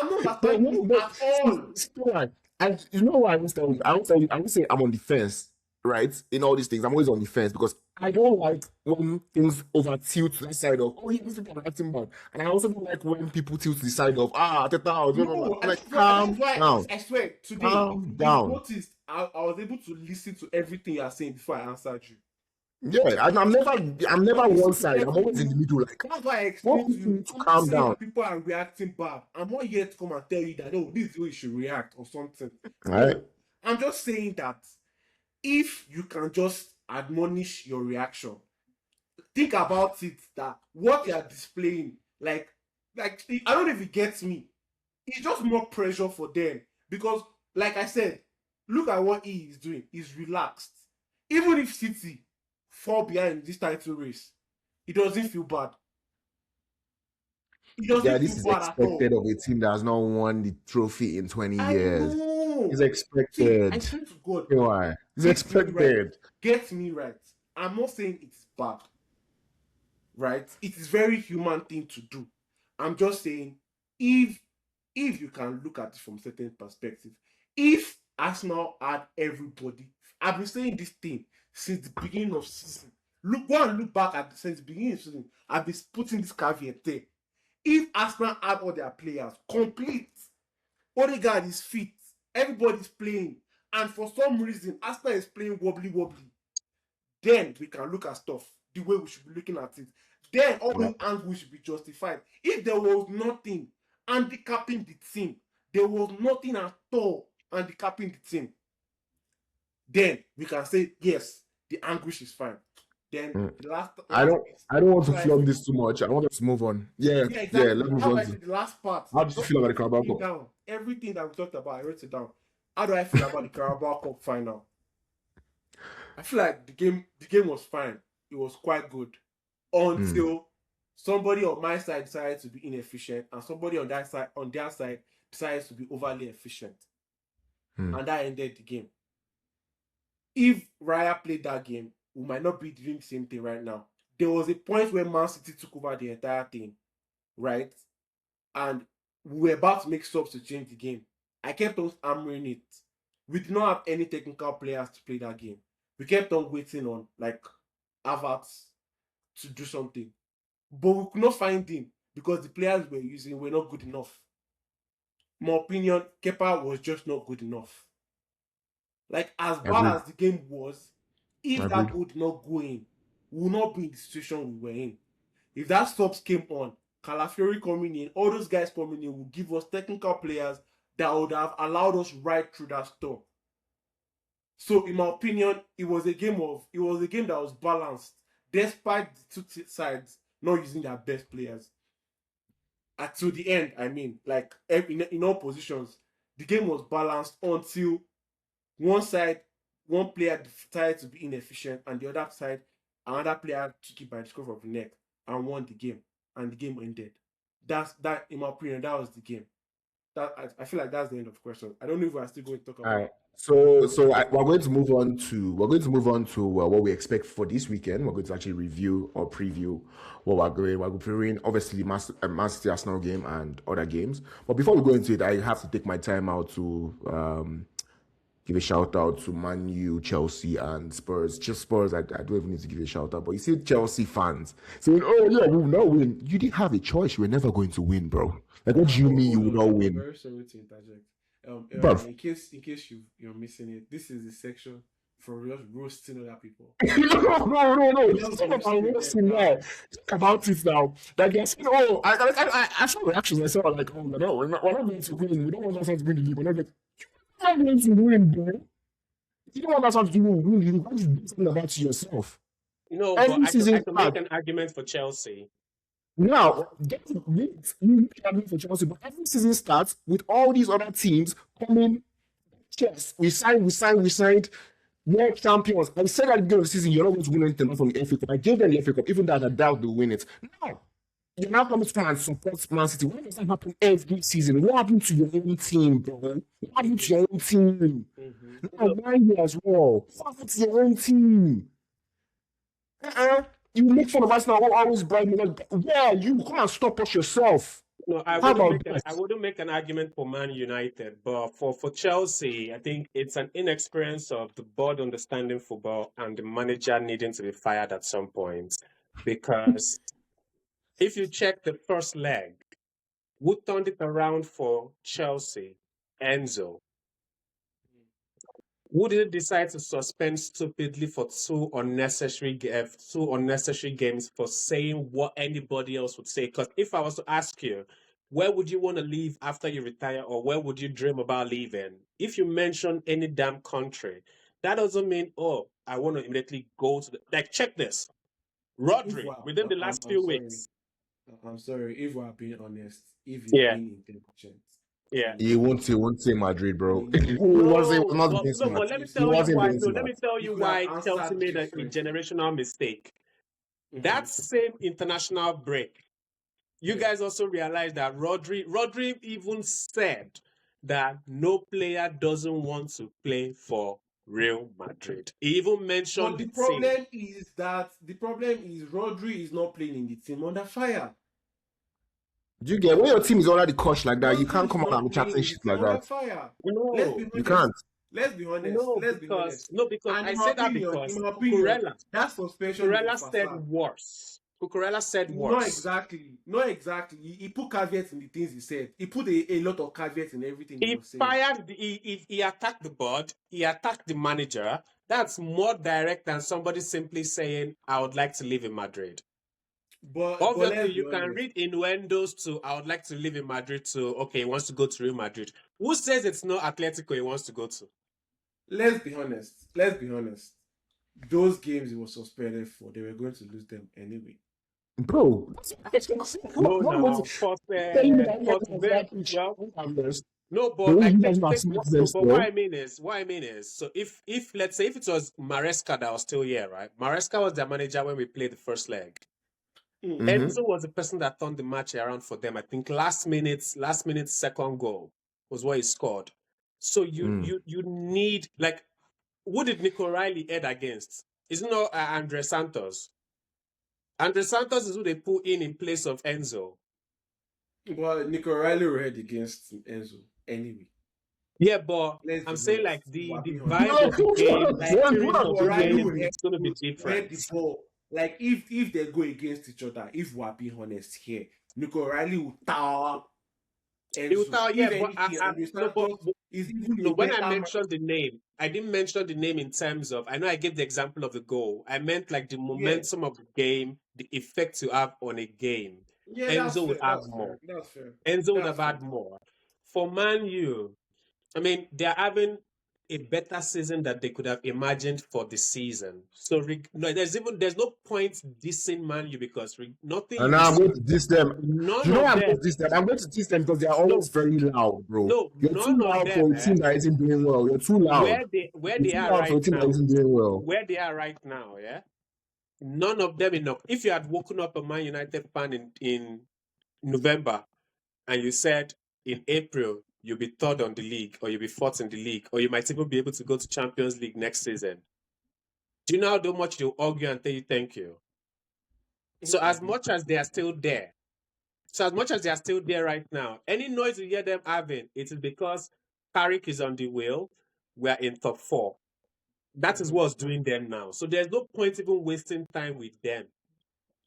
I'm not No, understanding no, it no. at all. See, why? And you know why I won't tell you? I won't tell you. I won't say I'm on the fence, right? In all these things, I'm always on the fence because I don't like when things over tilt to the side of yeah, these people are acting bad, and I also don't like when people tilt to the side of Teta, blah, blah, blah. No, I'm and like, that's calm why down, I swear today, calm if you down. noticed, I was able to listen to everything you are saying before I answered you. Yeah, I'm never one side. I'm always in the middle. Like, That's why I want explained to people you. to I'm not calm saying down. that people are reacting bad. I'm not here to come and tell you that this is the way you should react or something. All No, right. I'm just saying that if you can just admonish your reaction, think about it that what you are displaying, like I don't know if it gets me. It's just more pressure for them because, like I said, look at what he is doing. He's relaxed. Even if City fall behind this title race, he doesn't feel bad. He Yeah, doesn't this feel is bad at all. expected of a team that has not won the trophy in 20 I years. It's know. See, I expected. swear to God, You know why? It's get me right. expected. Get me right. I'm not saying it's bad, right? It is very human thing to do. I'm just saying if you can look at it from a certain perspective, if Arsenal had everybody, I've been saying this thing since the beginning of season. Go and look back at since the beginning of season. I've been putting this caveat there. If Arsenal had all their players complete, Odegaard is fit, everybody's playing, and for some reason Arsenal is playing wobbly, then we can look at stuff the way we should be looking at it. Then all those angles should be justified. If there was nothing handicapping the team, there was nothing at all handicapping the team, then we can say yes, the anguish is fine. Then the last I don't want to flog this too much. I want us to move on. Yeah, exactly. let's move How do on. I say the last part? How do you feel about the Carabao Cup? Down everything that we talked about, I wrote it down. How do I feel about the Carabao Cup final? I feel like the game was fine. It was quite good until somebody on my side decided to be inefficient and somebody on their side decided to be overly efficient. And that ended the game. If Raya played that game, we might not be doing the same thing right now. There was a point where Man City took over the entire thing, right? And we were about to make subs to change the game. I kept on hammering it. We did not have any technical players to play that game. We kept on waiting on like Havertz to do something. But we could not find him because the players we were using were not good enough. My opinion, Kepa was just not good enough. Like, as bad as the game was, if that goal did not go in, we would not be in the situation we were in. If that subs came on, Calafiori coming in, all those guys coming in will give us technical players that would have allowed us right through that storm. So, in my opinion, it was a game that was balanced, despite the two sides not using their best players. To the end, I mean, like in all positions, the game was balanced until one player decided to be inefficient, and the other side, another player took it by the scruff of the neck and won the game, and the game ended. That, in my opinion, that was the game. I feel like that's the end of the question. I don't know if we're still going to talk about. All right. So we're going to move on to what we expect for this weekend. We're going to actually review or preview what we're going. We're previewing obviously Man City Arsenal game and other games. But before we go into it, I have to take my time out to give a shout out to Man U, Chelsea, and Spurs. Just Spurs, I don't even need to give a shout out. But you see Chelsea fans saying, "Oh yeah, we will not win." You didn't have a choice. You were never going to win, bro. Like, what do you mean you will not win? I'm very sorry to interject. In case you're missing it, this is the section for just roasting other people. No. It's not about roasting now. Talk about it now. Like, they're saying, "Oh, I saw reactions. I saw like, oh no, we're not going to win. We don't want us to win the league. We're not going to win, bro. You don't want us to win the league. What is this thing about yourself?" But I can make an argument for Chelsea. Now, you can for Chelsea, but every season starts with all these other teams coming. Yes, we signed world champions. I said at the beginning of the season, you're not going to win anything from the FA Cup. I gave them the FA Cup, even though I doubt they'll win it. Now, you're now coming to try and support Man City. Why does that happen every season? What happened to your own team, bro? What happened to your own team? Now, mind you as well. It's your own team. You make fun of us now. Always bribe me. Like, yeah, you come and stop us yourself. No, How about I that? wouldn't make an argument for Man United, but for Chelsea, I think it's an inexperience of the board understanding football and the manager needing to be fired at some point. Because if you check the first leg, who turned it around for Chelsea? Enzo. Who did decide to suspend stupidly for two unnecessary games for saying what anybody else would say? Because if I was to ask you, where would you want to live after you retire, or where would you dream about living? If you mention any damn country, that doesn't mean, oh, I want to immediately go to like, check this. Rodri, within the last few weeks. I'm sorry, if we're being honest, if he's Yeah. being intelligent. Yeah. He won't say Madrid, bro. But let me tell you why. No, let me tell you why Chelsea made a generational mistake. That same international break, you guys also realize that Rodri even said that no player doesn't want to play for Real Madrid. He even mentioned But the team. problem is Rodri is not playing in the team under fire. Do you get when your team is already crushed like that? Rodri You can't is come out not and be playing chatting in shit the like team under that. fire. No, Let's be You honest. can't. Let's be honest. No, Let's be honest. because And I in said my that opinion, because in my opinion, Cucurella that suspension is a said facade. worse. Cucurella said Not worse. exactly. He put caveats in the things he said. He put a lot of caveats in everything he was saying. He attacked the board. He attacked the manager. That's more direct than somebody simply saying, I would like to live in Madrid. But Obviously, let's be you can honest. read innuendos to, I would like to live in Madrid to, okay, he wants to go to Real Madrid. Who says it's not Atletico he wants to go to? Let's be honest. Those games he was suspended for, they were going to lose them anyway. Bro, No, but like, but what I mean is, so if let's say if it was Maresca that was still here, right? Maresca was their manager when we played the first leg. Enzo was the person that turned the match around for them. I think last minute second goal was what he scored. So you need, like, who did Nico Riley head against? Isn't it Andre Santos? Andre Santos is who they put in place of Enzo. Well, Nico Riley will head against Enzo anyway. Yeah, but I'm saying, like, the vibe of the game, it's going to be different. The ball. Like, if they go against each other, if we're being honest here, Nico Riley will tower Enzo. He will tower, yeah, but when I mentioned the name, I didn't mention the name in terms of, I know I gave the example of the goal. I meant like the momentum of the game, the effect you have on a game. Yeah, Enzo would have more. That's fair. Enzo would have had more. For Man U, I mean, they're having a better season that they could have imagined for the season. So there's no point dissing Man U because nothing. And now I'm going to diss them. None you know of I'm them. going to diss them. I'm going to diss them because they are always very loud, bro. No, you're too loud for a team that isn't doing well. You're too loud. Where they are right now. That isn't doing well. Where they are right now, yeah. None of them enough. If you had woken up a Man United fan in November and you said in April you'll be third on the league, or you'll be fourth in the league, or you might even be able to go to Champions League next season, do you know how much they'll argue and tell you thank you? So as much as they are still there, right now, any noise you hear them having, it is because Carrick is on the wheel. We're in top 4. That is what's doing them now. So there's no point even wasting time with them.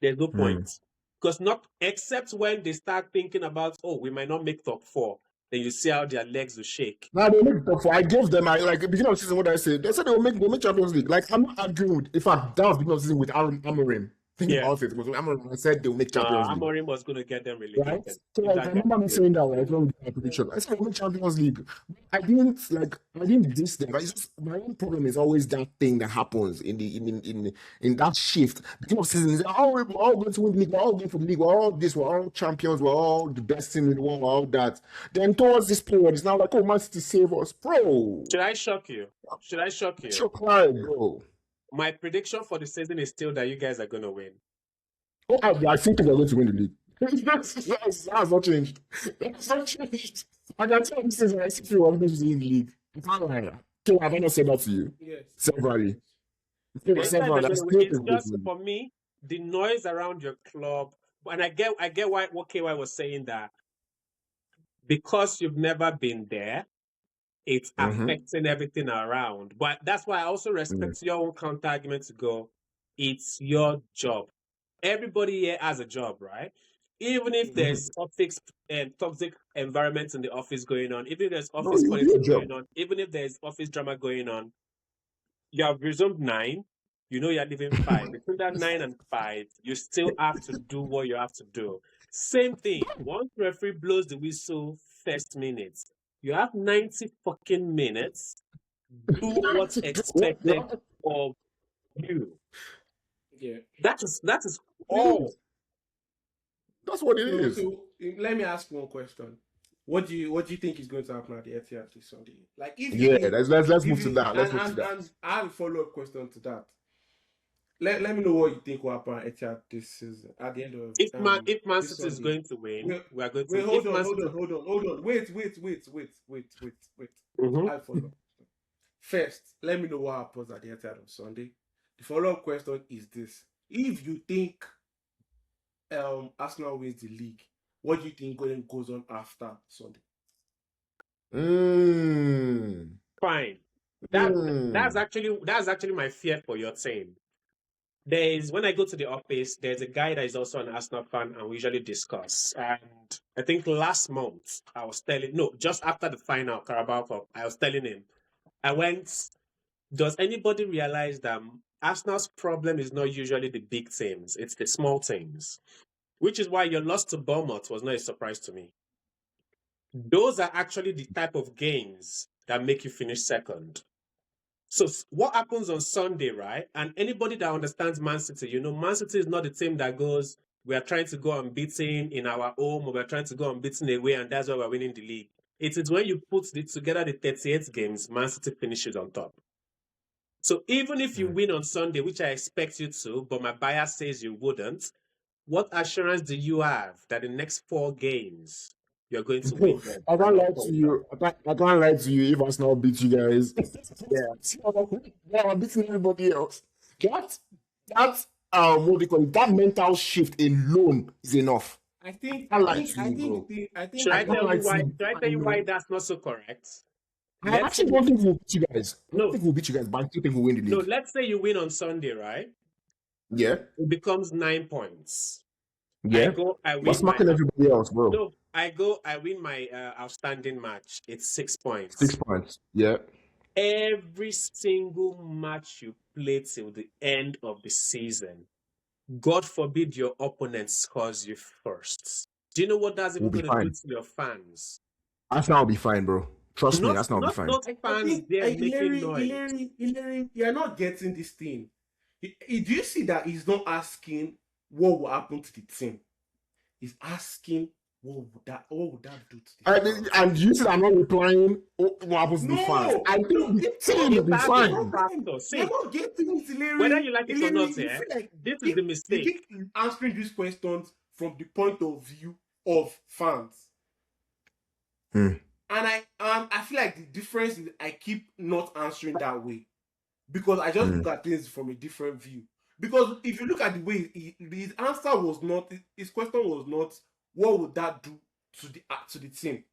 There's no point. Because not except when they start thinking about, we might not make top 4. Then you see how their legs will shake. Now they make top 4. I gave them like beginning of season. What I said, they said they'll make Champions League. Like, I'm not arguing with. In fact, that was beginning of season with Amorim. Think about it. Because Amorim said they'll make Champions League. Amorim was going to get them relegated. Right? So I remember me saying that when I was my prediction. I said we'll make Champions League. I didn't diss them. My own problem is always that thing that happens in that shift. Beginning of season is we're all going to win the league. We're all going for the league. We're all this. We're all champions. We're all the best team in the world. We're all that. Then towards this period, it's now like, Man City save us, bro. Should I shock you? Sure, bro. My prediction for the season is still that you guys are going to win. I think they're going to win the league. That's not changed. That's not changed. I can tell this is I see you going to win the league. So have I not said that to you? Yes. Severally. Anytime Severally. they're I gonna still win, it's think this just will. for me the noise around your club. And I get why what KY was saying, that because you've never been there, it's Mm-hmm. affecting everything around. But that's why I also respect your own counter argument to go, it's your job. Everybody here has a job, right? Even if there's toxic environment in the office going on, even if there's No, office you do your politics job. going on, even if there's office drama going on, you have resumed 9, you know you're leaving 5. Between that 9 and 5, you still have to do what you have to do. Same thing. Once the referee blows the whistle first minute, you have 90 fucking minutes. Do what's expected of you. Yeah. That is all. That's what it So, is. so let me ask one question. What do you think is going to happen at the Etihad this Sunday? Like, if you Yeah, think, let's move if to you, that. Let's move to that. and I have a follow up question to that. Let me know what you think will happen at Etihad this season at the end of If Man this City is Sunday. going to win, we are going to. Wait, If hold Man City, on. Wait. Mhm. I'll follow. First, let me know what happens at the Etihad on Sunday. The follow-up question is this: if you think Arsenal wins the league, what do you think goes on after Sunday? Fine. That's actually my fear for your team. When I go to the office, there's a guy that is also an Arsenal fan, and we usually discuss. And I think last month I was just after the final Carabao Cup, I was telling him, does anybody realize that Arsenal's problem is not usually the big teams, it's the small teams? Which is why your loss to Bournemouth was not a surprise to me. Those are actually the type of games that make you finish second. So what happens on Sunday, right? And anybody that understands Man City, Man City is not the team that goes, we are trying to go unbeaten in our home, or we're trying to go unbeaten away, and that's why we're winning the league. It is when you put together the 38 games, Man City finishes on top. So even if you win on Sunday, which I expect you to, but my bias says you wouldn't, what assurance do you have that the next 4 games you're going to win them? I can't lie to you. I can't lie to you if Arsenal beat you guys. Yeah, I'm beating everybody else. That what do you call it? That mental shift alone is enough. I think Should I tell you why that's not so correct? I actually don't think we'll beat you guys. I don't think we'll beat you guys, but I still think we'll win the league. No, let's say you win on Sunday, right? Yeah. It becomes 9 points. Yeah. I win. We're smacking everybody else, bro. No, I win my outstanding match. It's 6 points. 6 points. Yeah. Every single match you play till the end of the season, God forbid your opponent scores you first. Do you know what that's even going to do to your fans? Arsenal will be fine, bro. Trust me, Arsenal will be fine. Not fans there making noise. Hilary, you're not getting this thing. Do you see that he's not asking what will happen to the team? He's asking what would that do to the team? And you see that I'm not replying what happens to the fans. I think the team will be fine. You're not getting it, Hilary. Whether you like it or not, this is the mistake. You keep answering these questions from the point of view of fans. And I feel like the difference is I keep not answering that way because I just look at things from a different view. Because if you look at the way his answer was not, his question was not, what would that do to the team?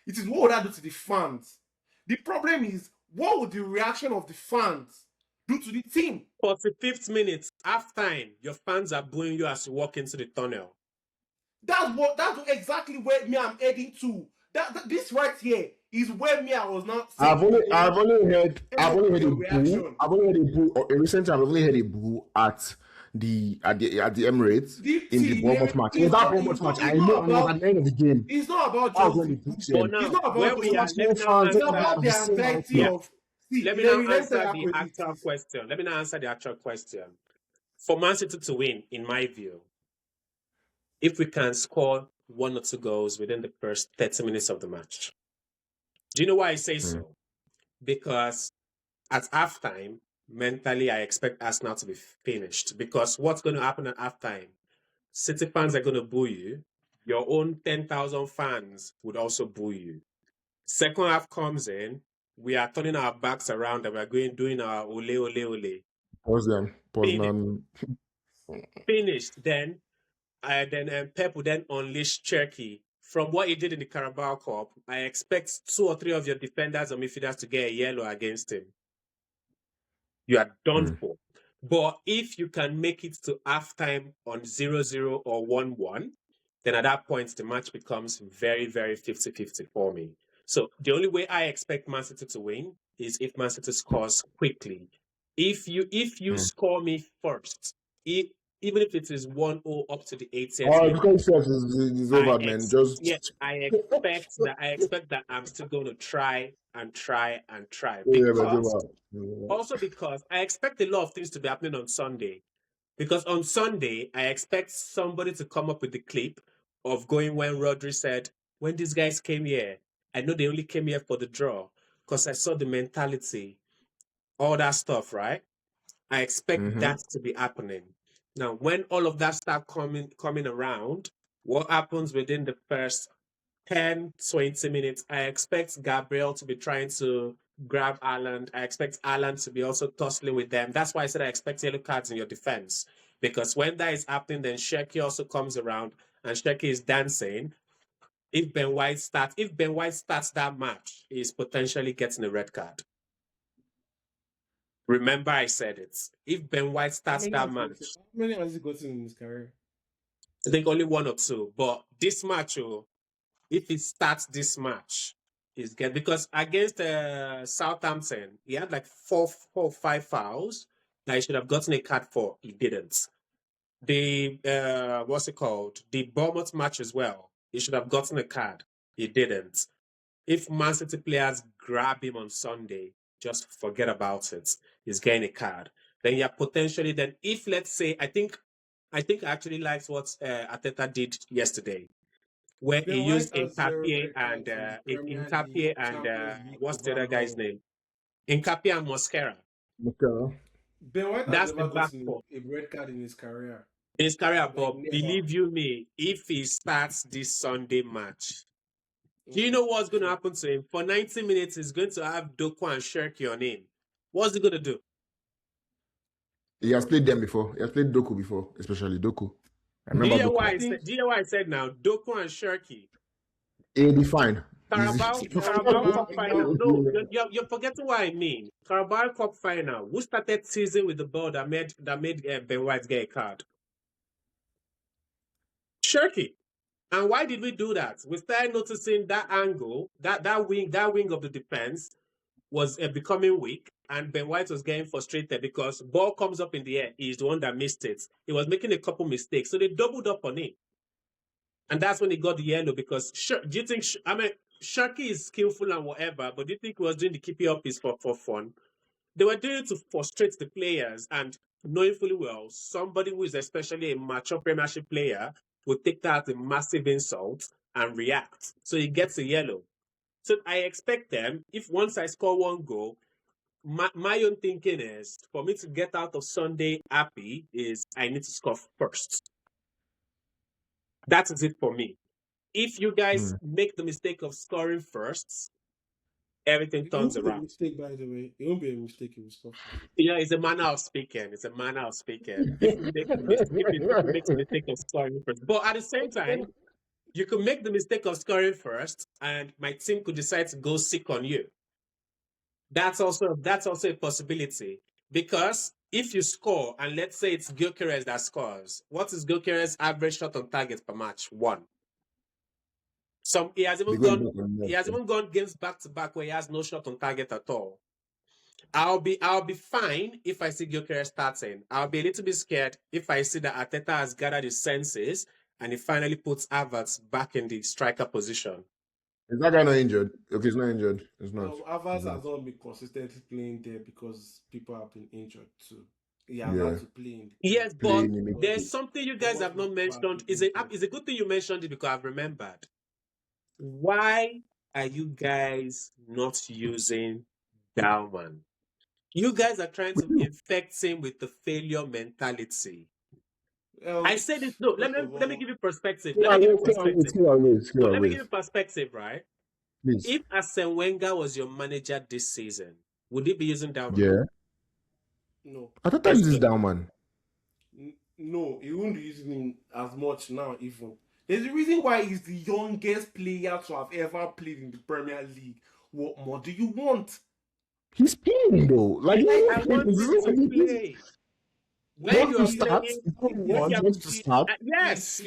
It is what would that do to the fans? The problem is, what would the reaction of the fans do to the team? 45th minute, half time, your fans are booing you as you walk into the tunnel. That's exactly where I'm heading to. This right here is where I was not. I've only heard a boo. Recently, I've only heard a boo at the Emirates in the Bournemouth match. In that Bournemouth match, I know at the end of the game. It's not about it's not about the anxiety of. Let me now answer the actual question. Let me now answer the actual question. For Man City to win, in my view, if we can score 1 or 2 goals within the first 30 minutes of the match. Do you know why I say so? Because at halftime, mentally, I expect Arsenal to be finished. Because what's going to happen at halftime? City fans are going to boo you. Your own 10,000 fans would also boo you. Second half comes in, we are turning our backs around and we're doing our ole ole ole. Pause them. Pause man. Finished. Then Pep will then unleash Cherky. From what he did in the Carabao Cup, I expect 2 or 3 of your defenders or midfielders to get a yellow against him. You are done for. But if you can make it to halftime on 0-0 or 1-1, then at that point, the match becomes very, very 50-50 for me. So the only way I expect Man City to win is if Man City scores quickly. If you score me first, even if it is 1-0 up to the 80th minute, because it's over, man. I expect that I'm still going to try. Because I expect a lot of things to be happening on Sunday. Because on Sunday, I expect somebody to come up with the clip of going when Rodri said, when these guys came here, I know they only came here for the draw because I saw the mentality, all that stuff, right? I expect that to be happening. Now, when all of that start coming around, what happens within the first 10, 20 minutes, I expect Gabriel to be trying to grab Haaland. I expect Haaland to be also tussling with them. That's why I said I expect yellow cards in your defense. Because when that is happening, then Sheki also comes around and Sheki is dancing. If Ben White starts that match, he's potentially getting a red card. Remember I said it. If Ben White starts that match. How many has he gotten in his career? I think only 1 or 2. But this match, if he starts this match, he's good. Because against Southampton, he had like 4 or 5 fouls that he should have gotten a card for. He didn't. The The Bournemouth match as well. He should have gotten a card. He didn't. If Man City players grab him on Sunday, just forget about it. He's getting a card. Then you're potentially if let's say I think I actually liked what Arteta did yesterday, where he used Nkapie and what's the other guy's name? Nkapie and Mosquera. Ben White has never gotten a red card in his career. But believe you me, if he starts this Sunday match, do you know what's going to happen to him? For 90 minutes, he's going to have Doku and Shirky on him. What's he going to do? He has played them before. He has played Doku before, especially Doku. Do you hear why I said now? Doku and Shirky. He'll be fine. Carabao Cup final. No, you're forgetting what I mean. Carabao Cup final. Who started season with the ball that made Ben White get a card? Shirky. And why did we do that? We started noticing that angle, that wing of the defense was becoming weak, and Ben White was getting frustrated because ball comes up in the air. He's the one that missed it. He was making a couple mistakes, so they doubled up on him, and that's when he got the yellow. Because do you think? Shirky is skillful and whatever, but do you think he was doing the keeping up is for fun? They were doing it to frustrate the players, and knowing fully well somebody who is especially a mature Premiership player will take that as a massive insult and react. So he gets a yellow. So I expect them, if once I score 1 goal, my own thinking is, for me to get out of Sunday happy, is I need to score first. That is it for me. If you guys make the mistake of scoring first, everything turns around. Mistake, by the way. It won't be a mistake if we score first. Yeah, it's a manner of speaking. If you make the mistake of scoring first. But at the same time, you could make the mistake of scoring first, and my team could decide to go sick on you. That's also a possibility. Because if you score, and let's say it's Gyökeres that scores, what is Gyökeres' average shot on target per match? 1. He has even gone games back to back where he has no shot on target at all. I'll be fine if I see Gyökeres starting. I'll be a little bit scared if I see that Arteta has gathered his senses and he finally puts Havertz back in the striker position. Is that guy not injured? Okay, he's not injured. It's not. No, Havertz has not been consistently playing there because people have been injured too. He has had to play in the Yes, but there's something you guys have not mentioned. It's a good thing you mentioned it because I've remembered. Why are you guys not using Dalman? You guys are trying to infect him with the failure mentality. I said it. No, let me give you perspective. Let me give you perspective, right? Please. If Arsene Wenger was your manager this season, would he be using Dalman? Yeah. No. I thought that uses Dalman. No, he won't be using him as much now, even. There's a reason why he's the youngest player to have ever played in the Premier League. What more do you want? He's playing though. Like I want him to play. When you start, to start. Yes.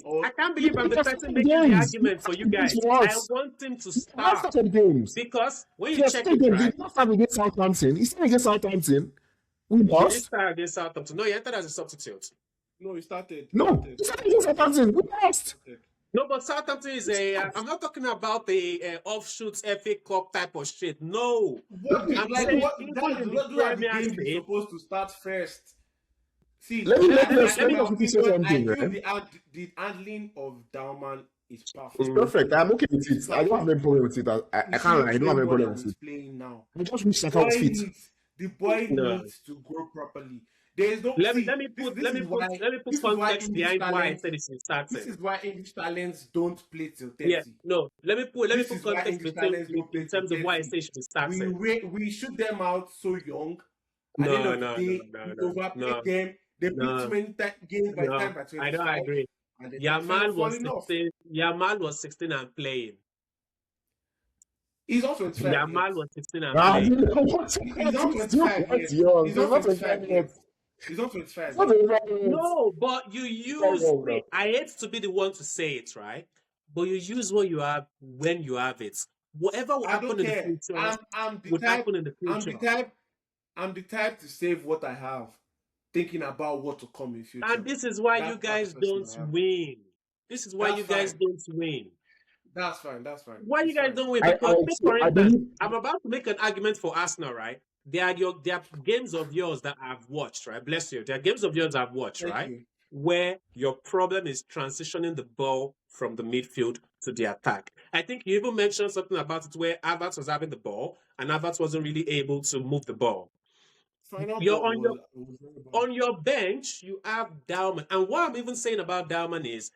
Or I can't believe I'm the person making the argument for you guys. I want him to start. Because when you check it, right? He's not starting against Southampton. He's starting against Southampton. We He lost. started against Southampton. No, he entered as a substitute. No, he started. No, he started against Southampton. We lost. No, but Southampton is I'm not talking about the offshoots FA Cup type of shit. No. That's the game he's supposed to start first. See, let me say something. The handling of Dalman is perfect. It's perfect. I'm okay with it. I don't have any problem with it. I can't lie. I don't have any problem with it. Playing now. I just wish Saka was fit. The boy needs to grow properly. There is no. Let me put context behind why I said it's starting. This is why English talents don't play till 30. Yeah, no. Let me put context in terms of why I say she's starting. We shoot them out so young. No. Overplay them. They play too many games by time by 25. I don't agree. Yamal was 16 and playing. He's not 25. Yamal was 16 and playing. He's not 25. No, but you use. I hate to be the one to say it, right? But you use what you have when you have it. Whatever will happen in the future would happen in the future. I'm the type to save what I have, thinking about what to come in future. And this is why you guys don't win. This is why you guys don't win. That's fine. Why you guys don't win? Because, for instance, I'm about to make an argument for Arsenal, right? There are games of yours that I've watched, right? Bless you. There are games of yours I've watched, right? Where your problem is transitioning the ball from the midfield to the attack. I think you even mentioned something about it where Havertz was having the ball and Havertz wasn't really able to move the ball. On your bench, you have Dalman. And what I'm even saying about Dalman is,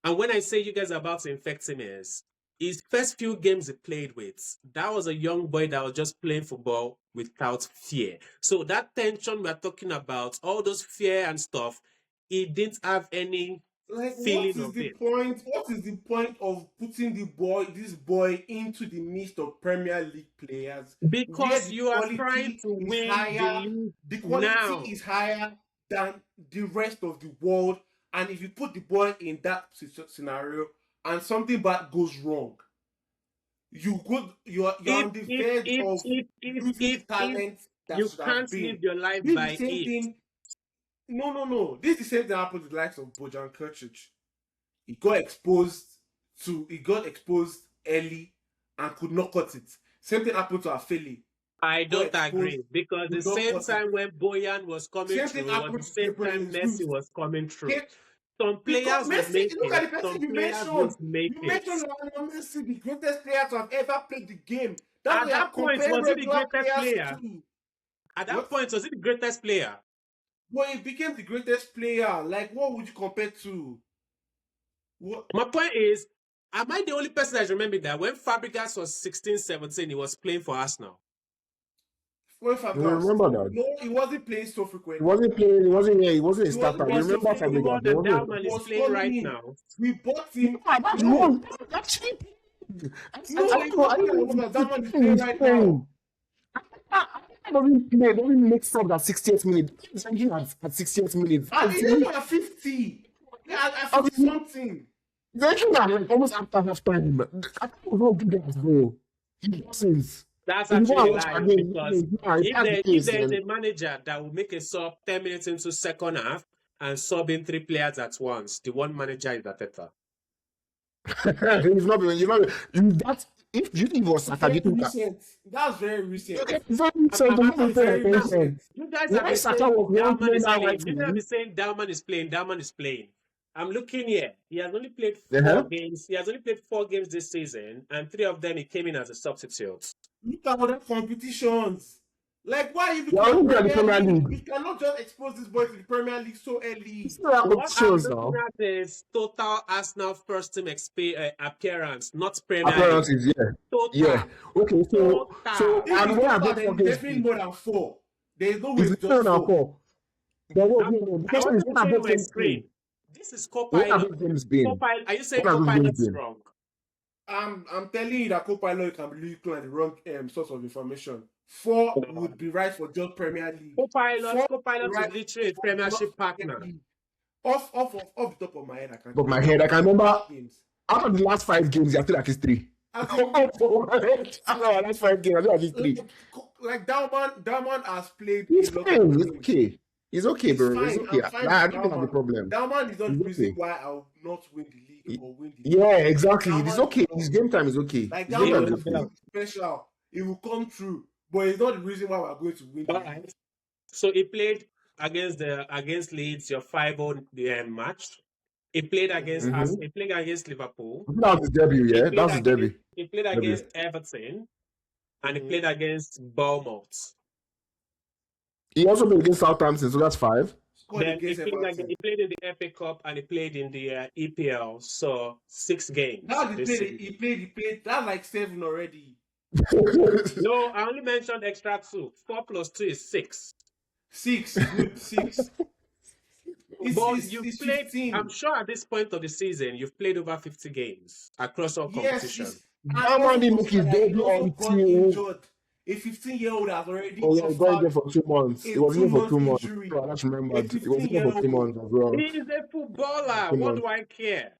and when I say you guys are about to infect him, is his first few games he played with, that was a young boy that was just playing football without fear. So that tension we're talking about, all those fear and stuff, he didn't have any feeling of it. What is the point of putting this boy into the midst of Premier League players? Because you are trying to win the quality is higher than the rest of the world. And if you put the boy in that scenario and something bad goes wrong, you're on the verge of losing talent that you should have can't been. live your life by it. No. This is the same thing happened to the likes of Bojan Krčić. He got exposed early and could not cut it. Same thing happened to Afeli. I don't agree, because the same time when Bojan was coming through was the same time Messi was coming through. Some players will make it. Some players won't make it. You mentioned Lionel Messi, the greatest player to have ever played the game. At that point, was he the greatest player? At that point, was he the greatest player? Well, he became the greatest player. Like, what would you compare to? What? My point is, am I the only person that remember that when Fabregas was 16, 17, he was playing for Arsenal? When Fabregas, you remember that? No, he wasn't playing so frequently. He wasn't a starter. You remember Fabregas? Dalman is playing right now. We bought him. No, that's cheap. Dalman is playing right now. Don't make sub at 68th minute. At 68th minute. At 50. Yeah, at 50 something. They're almost after half time. I don't know guys go. He doesn't. That's actually lying, because if there's a manager that will make a sub 10 minutes into second half and sub in 3 players at once, the one manager is Arteta. If you think it was Saka, you think that's very recent. You guys have been saying Dalman is playing. I'm looking here. He has only played 4 games. He has only played 4 games this season, and 3 of them he came in as a substitute. Look at other competitions. Like, why are you They're looking only at at the Premier Premier League? League. You cannot just expose this boy to the Premier League so early. It's not What I'm options looking now. at is total Arsenal first team appearance, not Premier League. Appearances, yeah. Total. Yeah. Okay, so Total. If and it's where are total, those then 4 it's games definitely played? more than 4. There is no way Is it's it just 7 and 4. 4? Then what? I The question is, wasn't what have showing those my games been? screen. This is What have Copilot. those games been? Copilot. Are you saying What have those games Copilot's been? wrong? I'm telling you that Copilot can be looking at the wrong source of information. 4 would be right for just Premier League. Copilot 4 is right literally a for Premiership just partner. Premier League. Off the top of my head, I can't. But my head, I can remember games. out of the last 5 games, you're still at least 3. I think, Out of the last 5 games, you're at least 3. like that man has played. He's a lot fine. of He's games. okay. He's okay, He's bro. fine. It's okay. I'm fine I with don't think that's the problem. That man is not He's the reason okay. why I'll not win the league or win the Yeah, exactly. That It's man okay. is not- His game time is okay. Like His that game man time is is okay. special. It will come true, but it's not the reason why we're going to win. All right. So he played against Leeds, your 5-0 match. He played against Mhm. us. He played against Liverpool. That was his debut, yeah? That was his debut. He played against Everton, and he played against Bournemouth. He also played against Southampton, so that's 5. Then he played in the FA Cup and he played in the EPL. So 6 games. Now he played. That's like 7 already. No, I only mentioned extra 2. 4 plus 2 is 6. 6, good 6. But you've played. 15. I'm sure at this point of the season, you've played over 50 games across all competitions. That man didn't make his debut until. A 15-year-old has already. Oh, yeah, he got there for 2 months. He was here for 2 months. Injury. Oh, I just remembered. He was here for 3 months as well. He is a footballer. 2 What months. do I care?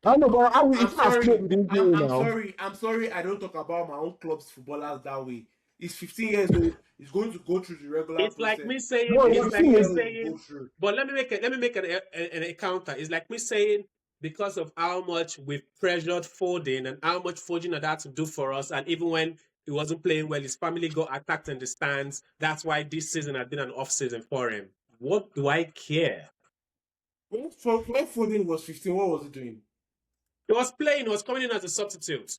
I know, but I'm now. I'm sorry. I don't talk about my own club's footballers that way. He's 15 years old. He's going to go through the regular It's process. like me saying. No, It's like me go saying. But let me make an counter. It's like me saying, because of how much we've pressured Foden and how much Foden had to do for us, and even when he wasn't playing well, his family got attacked in the stands. That's why this season has been an off season for him. What do I care? When Foden was 15, what was he doing? He was playing. He was coming in as a substitute.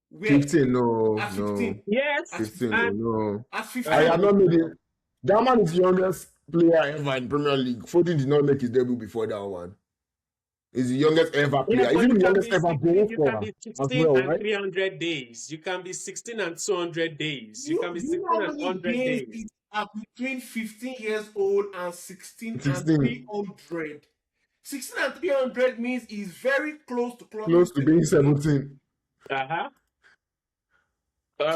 Where? 15, no. At No. 15. Yes. 15, and no. At 15. I have not made it. That man is the youngest player ever in Premier League. Foden did not make his debut before that one. He's the youngest ever player. Yeah, He's but even you the can youngest be ever 16, goal you scorer can be as 16 well, and right? 300 days. You can be 16 and 200 days. You can be You 16 know how and many 100 games days. are between 15 years old and 16 16. and 300. 16 and 300 means he's very close to Close to being 17. Uh-huh.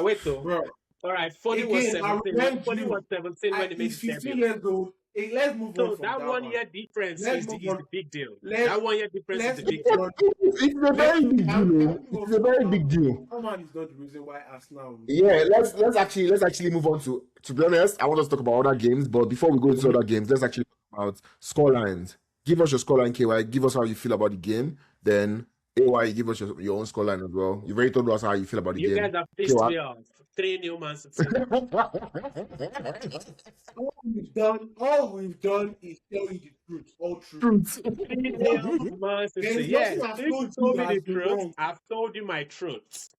Wait though. Bro. All right, Foden was 17. Foden was 17 when he made He's his 15 debut. years old. Hey, let's move So on from that 1 year difference Let's is the move on. big deal. Let's- That 1 year difference is let's the big move deal. on. It's a very big deal. It's a very big deal. That man is not the reason why Arsenal. Yeah, let's actually move on to be honest, I want us to talk about other games, but before we go into other games, let's actually talk about scorelines. Give us your scoreline, KY. Give us how you feel about the game. Then AY, give us your own scoreline as well. You've already told us how you feel about the You game. guys have pissed KY. me off. 3-0 Man City. All we've done is tell you the truth, all truth. 3-0 Man City. There's Yes, nothing if I've you told told you me the that's been truth, wrong. I've told you my truth.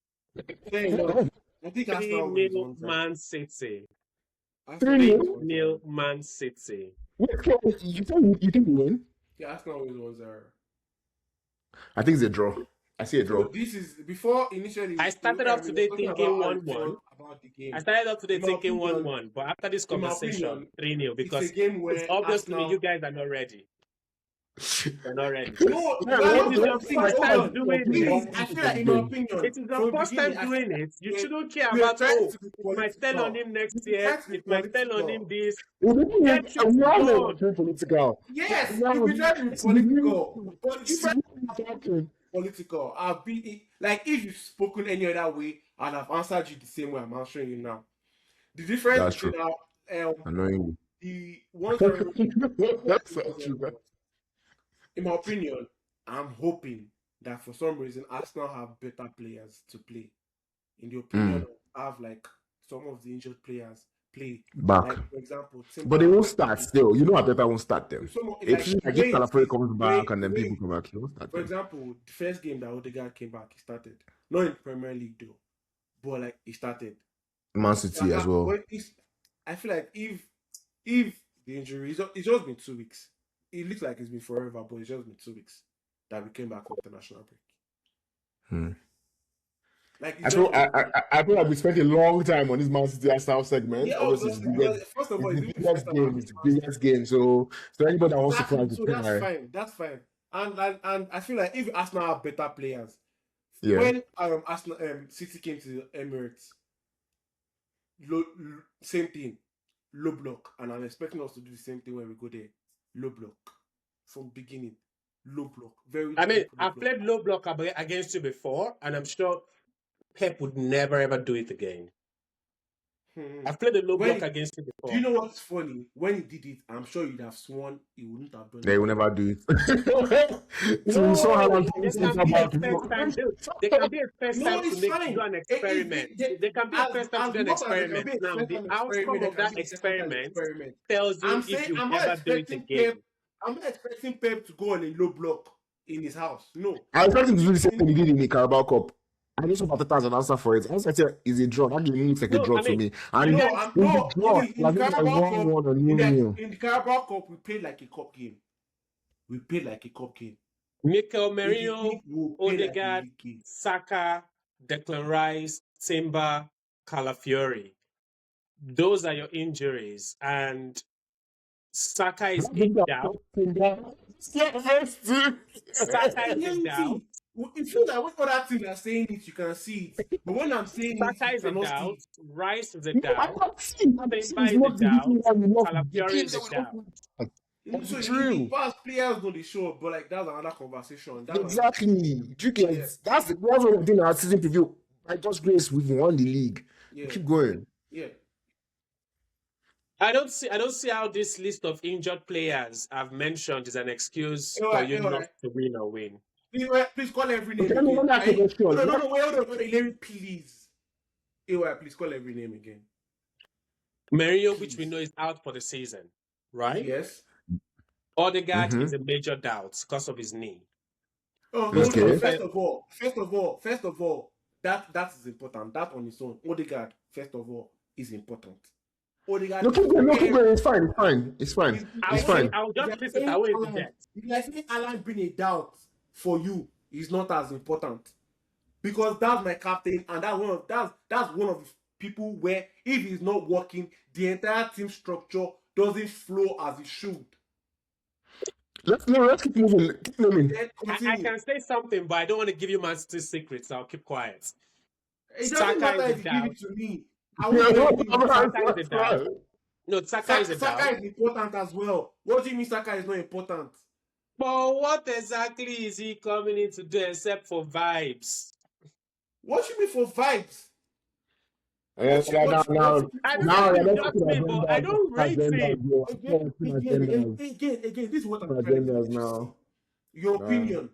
Fair enough. I think Arsenal wins 3-0 one time. Man City. Arsenal 3-0? wins 1-0. 3-0 Man City. Wait, you think we win? Yeah, Arsenal wins 1-0. I think it's a draw. I see a draw. So this is before initially. I started off today talking thinking about how I 1-1. felt about the game. I started off today In my thinking opinion- 1-1, but after this in my conversation, opinion, 3-0, because it's a game where it's obvious to me Arsenal. you guys are not ready. You're not ready. No, Yeah, no, It is no, your first time doing Please, it. I feel like in my opinion, It is from your the first time beginning, doing it. You shouldn't care we're about, trying oh, to be it might tell on political. him next We're year, trying to be it might tell on him political. this. Yes, Yes, we try to be political. But the difference is political. I've been like if you've spoken any other way, I'd have answered you the same way I'm answering you now. The difference That's between Annoying. the ones That's so true. in my opinion, I'm hoping that for some reason Arsenal have better players to play. In the opinion, have like some of the injured players play. Back. Like for example, But they won't start still. You know Arteta won't start them. If Wait, Calafrio comes back wait, and then wait. people come back, he won't start For them. example, the first game that Odegaard came back, he started. Not in Premier League though, but like he started. Man City as well. When I feel like if the injury, it's just been 2 weeks. It looks like it's been forever, but it's just been 2 weeks that we came back from international break. Like I feel like we spent a long time on this Man City Arsenal segment. Yeah, Obviously, first of all, it's the biggest game. So anybody that wants to try to that's fine. That's fine. And I feel like if Arsenal have better players, when Arsenal City came to the Emirates, same thing, low block, and I'm expecting us to do the same thing when we go there, low block from beginning, low block. I've played low block against you before, and I'm sure Pep would never ever do it again. I've played a low block against him before. Do you know what's funny? When he did it, I'm sure you'd have sworn he wouldn't have done it. They will never do it. They can be a first time to do an experiment. They can be a first time to do an experiment. Now, the outcome of that experiment tells you if you ever do it again. I'm not expecting Pep to go on a low block in his house. No. I expect him to do the same thing he did in the Carabao Cup. I just hope Arteta has an answer for it. I said it's a draw. That game looks like a draw to me. And in the Carabao Cup, we played like a cup game. Mikel Merino, Odegaard, Saka, Declan Rice, Timber, Calafiori. Those are your injuries. And Saka is in doubt. Saka is in doubt. If you like what other teams are saying it, you can see it. But when I'm saying Saka is a doubt, Rice is a doubt, Timber is a doubt, Calafiori is a doubt. So you pass players on the show, but like that's another conversation. Exactly. That's what we're doing our season preview. I just grace we've won the league. Yeah. Keep going. Yeah. I don't see how this list of injured players I've mentioned is an excuse for you not to win or win. Please call every name again. No, wait, hold on. Please. Please call every name again. Merino, which we know is out for the season, right? Yes. Odegaard is a major doubt because of his knee. Okay. First of all, that is important. That on its own. Odegaard, first of all, is important. Odegaard. No, keep going. It's fine. I'll just listen away to that. If Alan bring a doubt for you, is not as important. Because that's my captain, and that's one of the people where if he's not working, the entire team structure doesn't flow as it should. Let's keep moving. Keep moving. I can say something, but I don't want to give you my secrets, so I'll keep quiet. It doesn't matter if you give it to me. Saka is a doubt. No, Saka is a doubt. Saka is important as well. What do you mean Saka is not important? But what exactly is he coming in to do except for vibes? What you mean for vibes? Now, I don't rate him. Again, this is what I'm trying to do now. Your opinion.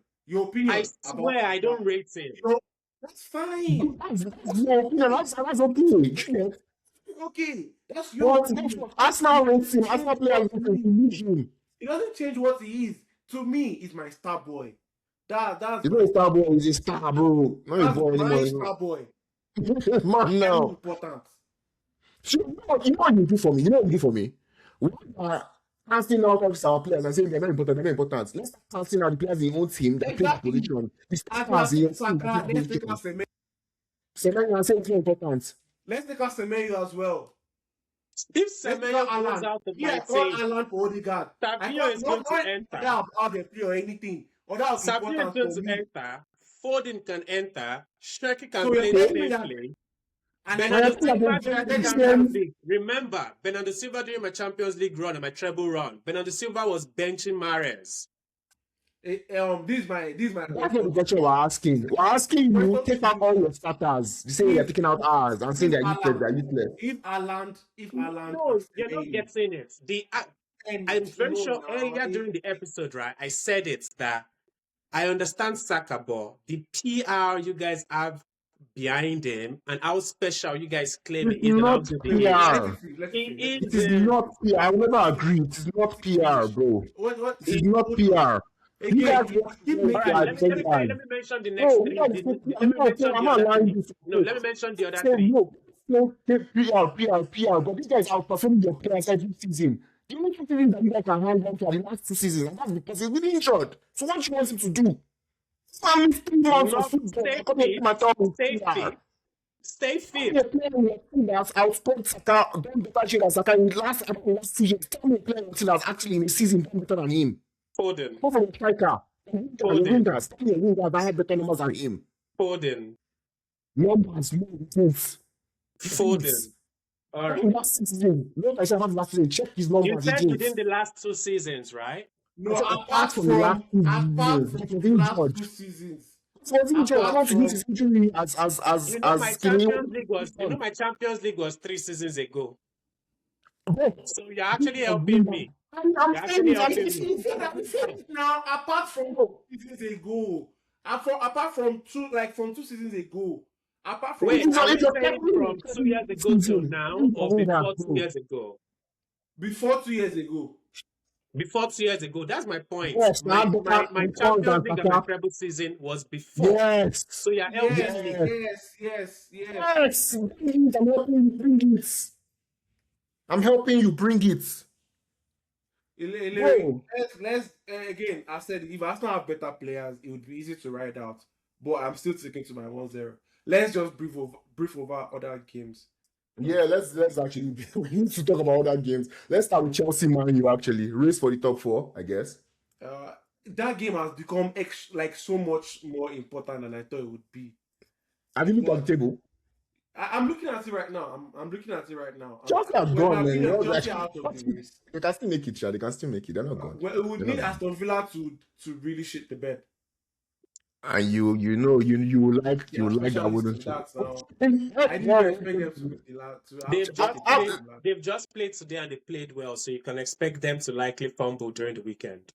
I swear I don't rate him. That's fine. That's okay. Okay, that's your opinion. Arsenal rates him. Arsenal players rate him. It doesn't change what he is. To me, he's my star boy. That's he's not a star boy. He's a star, bro. Not a boy anymore. Star boy. Man, now. Important. So, you know what you do for me? We are casting out our players and saying they're very important. Let's start casting out the players in your own team that play the position. The stars in your team. Semenyo saying it's important. Let's take out Semenyo as well. If Semenyo goes out of my team, Alan for Odegaard. Savio is going to enter. How they play or anything. Savio is going to enter. Foden can enter. Shreki can play safely. Bernardo Silva during the Champions League. Remember, Bernardo Silva during my Champions League run and my treble run. Bernardo Silva was benching Mahrez. This is my. That's not the question we're asking. We're asking you take out all your starters. You say you're taking out ours and saying they're useless. If Alan. No, you're not getting it. I'm very sure earlier during the episode, right? I said it that I understand Saka, but the PR you guys have behind him and how special you guys claim it is not PR. It is not PR. I will never agree. It is not PR, bro. It is not PR. Let me mention the next three. Let me mention the other three. So PR. But these guys outperforming their players every season. The only two seasons that you guys can hand on to are the last 2 seasons, and that's because he's been injured. So what do you want him to do? I'm 3 months of Not football. stay I come here to my fit. town. Stay fit. Stay Tell me fit. a player in your team that's outscored Saka, done better shit than Saka in the last 2 years. Tell me a player in your team that's actually in a season done better than him. Foden. Apart from a striker. Wingers. Tell me a winger that had better numbers than him. Foden. Numbers, more points. Foden. All right. Last season. Not I said last season. Check his You numbers. said He within did. the last 2 seasons, right? No, Apart apart from the last from 2 apart years, from that was the last injured. 2 seasons. So was injured. I Apart want to use from his injury as You know my skinny. Champions League was 3 seasons ago. But So you're actually helping me. I'm You're actually helping me. seasons now, apart from 2 seasons ago, apart from 2 seasons ago, apart from Wait, So are if we you're saying telling from me 2 years ago till season, now, you or know that, before 2 bro. years ago? before 2 years ago. Before 2 years ago, that's my point. Yes, My now my better my returns Champions than League and my Saka. treble season was before. Yes. So you're helping Yes, me. yes. Yes. Bring it. I'm helping you bring it. I'm helping you bring it. Bro. Let's again. I said if Arsenal have better players, it would be easy to ride out. But I'm still sticking to my 1-0. Let's just brief over other games. Yeah, let's actually we need to talk about other games. Let's start with Chelsea Man U actually. Race for the top 4, I guess. That game has become so much more important than I thought it would be. Have you looked at the table? I'm looking at it right now. I'm looking at it right now. Chelsea are Well, gone, I've man. been You know, Chelsea like, out of the race. they can still make it, Sha. They can still make it. They're not gone. Well, it would They're need not gone. Aston Villa to really shit the bed. And you like Yeah, that, specialists wouldn't in you? that now. I didn't expect them to be allowed to have They've to just beat played. Villa. They've just played today and they played well, so you can expect them to likely fumble during the weekend.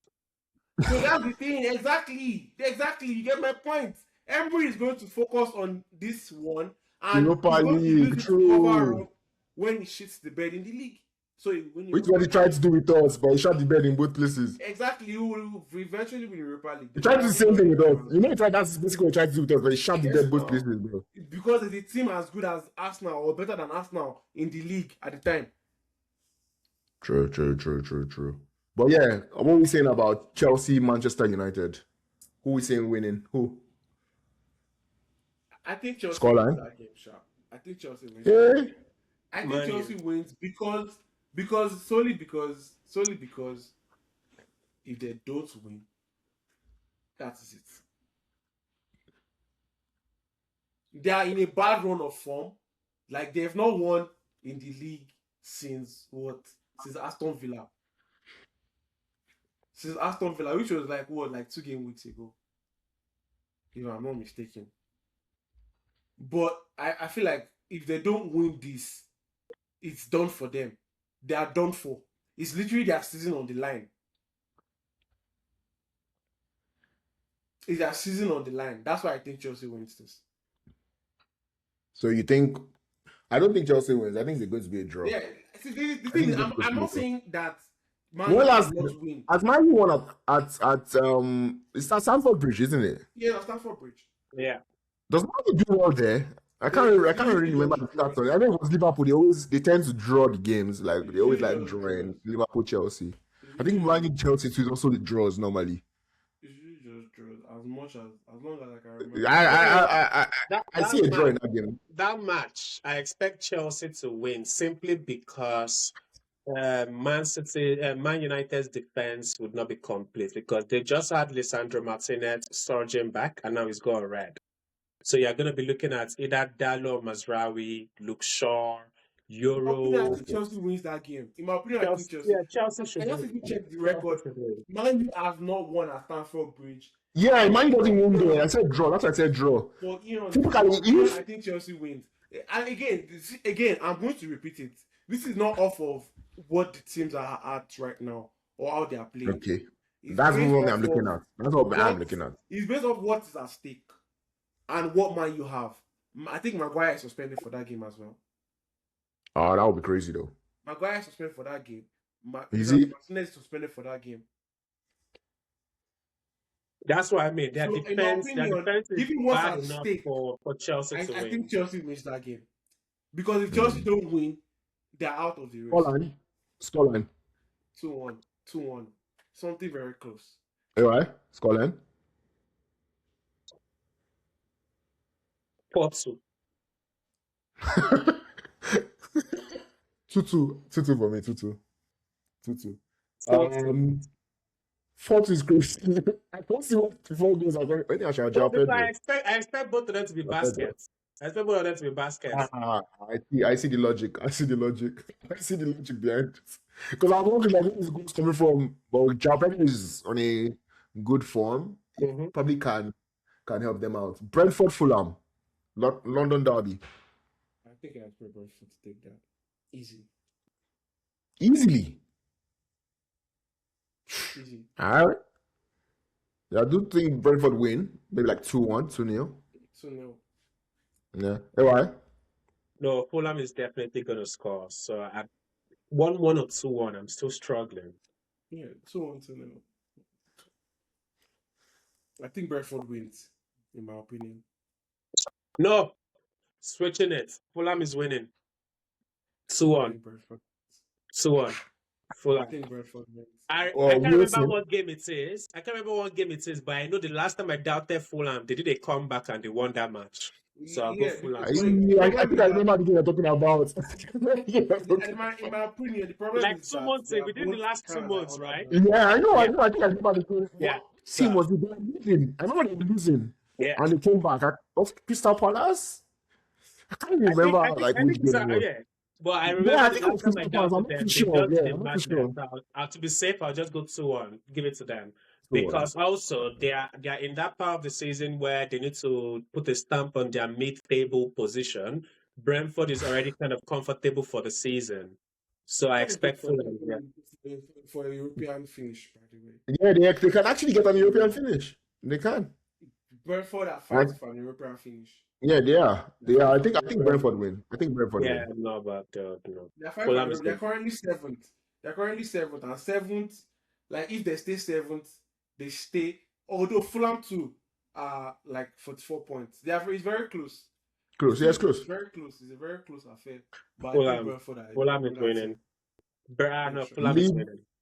So that's the thing. Exactly. You get my point. Everybody is going to focus on this one, and Europa he's going to use League, it to cover true. up when he shits the bed in the league. So when Which what he tried to do with us, but he shot the bed in both places. exactly, he will eventually win the Europa League. He tried to do the same thing with us. You know, he tried that's basically what he tried to do with us, but he shot the Yes, bed both now. places, bro. Because it's a team as good as Arsenal or better than Arsenal in the league at the time. True. But yeah, what are we saying about Chelsea, Manchester United? Who we saying winning? Who? I think Chelsea Scoreline? wins that game, sharp. I think Chelsea wins. Yeah. I think Man, Chelsea wins solely because if they don't win, that is it. They are in a bad run of form. Like they have not won in the league since Aston Villa. Since Aston Villa, which was like 2 game weeks ago. If I'm not mistaken. But I feel like if they don't win this, it's done for them. They are done for. It's literally their season on the line. It's their season on the line. That's why I think Chelsea wins this. So you think? I don't think Chelsea wins. I think it's going to be a draw. Yeah. See, the thing is, I'm not saying that Man Well, United will not win. As Man U won at it's at Stamford Bridge, isn't it? Yeah, Stamford Bridge. Yeah. Does Man U do well there? I can't really remember the stats on it. I think it was Liverpool. They tend to draw the games. Like they always like drawing Liverpool, Chelsea. I think Man U, Chelsea too is also the draws normally. Usually just draws as long as I can remember. I see a draw in that game. That match, I expect Chelsea to win simply because Man United's defense would not be complete because they just had Lisandro Martinez surging back and now he's got a red. So you're going to be looking at either Dallo, Mazraoui, Luke Shaw, Euro. Chelsea wins that game. In my opinion, I think Chelsea. Yeah, Chelsea should. And just if you check the record, Man U has not won at Stamford Bridge. Yeah, Man U doesn't win there. I said draw. That's why I said draw. But Typically, I think Chelsea wins. And again, I'm going to repeat it. This is not off of what the teams are at right now or how they are playing. Okay, It's that's based what off I'm looking of at. That's what I'm looking at. It's based off what is at stake and what Man you have. I think Maguire is suspended for that game as well. Oh, that would be crazy though. Maguire is suspended for that game. Is he? Martinez is suspended for that game. That's what I mean. Their So, in defense, my opinion, is given what's bad at enough stake, for Chelsea to I win. think Chelsea wins that game. Because if Chelsea don't win, they're out of the race. Scotland. 2-1. 2-1. Something very close. Alright, Scotland. 4-2. 2-2. 2-2 for me. 2-2. 2-2. 4-2. 4-2 is crazy. I don't see what the 4 goals are going. I think I shall So jump I expect both of them to be baskets. I expect both of them to be baskets. I see the logic. I see the logic behind it. Because I'm wondering like where is goals coming from. But Japan is on a good form. Mm-hmm. Probably can help them out. Brentford, Fulham, London Derby. I think I expect Brentford to take that. Easily. All right. Yeah, I do think Brentford win. Maybe like 2-1, 2-0. 2-0. Yeah. Why? No, Fulham is definitely going to score. So at 1-1 or 2-1, I'm still struggling. Yeah, 2-1, 2-0. I think Brentford wins, in my opinion. No, switching it. Fulham is winning. 2-1. 2-1. Fulham. I think Brentford wins. I can't remember what game it is. But I know the last time I doubted Fulham, they did a comeback and they won that match. So I'll go Fulham. I think I remember the game you're talking about. In my opinion, the problem like is 2 months within the last 2 months, right? Yeah, I know. I think I remember the game. Yeah. Team was losing. I remember they were losing. Yeah. And they came back. Of Crystal Palace? I can't remember which game it was. Yeah. But I remember the last time I doubted them, I'm not sure. To be safe, I'll just go 2-1, give it to them. Because also they are in that part of the season where they need to put a stamp on their mid-table position. Brentford is already kind of comfortable for the season. So I expect Fulham for a European finish, by the way. Yeah, they can actually get an European finish. They can. Brentford are fighting for an European finish. Yeah, they are. I think Brentford win. Yeah, no, but no. They're currently 7th. And 7th, like if they stay 7th, they stay. Although Fulham too are like 44 points. It's very close. Close, yes, close. It's very close. It's a very close affair. But Fulham is winning.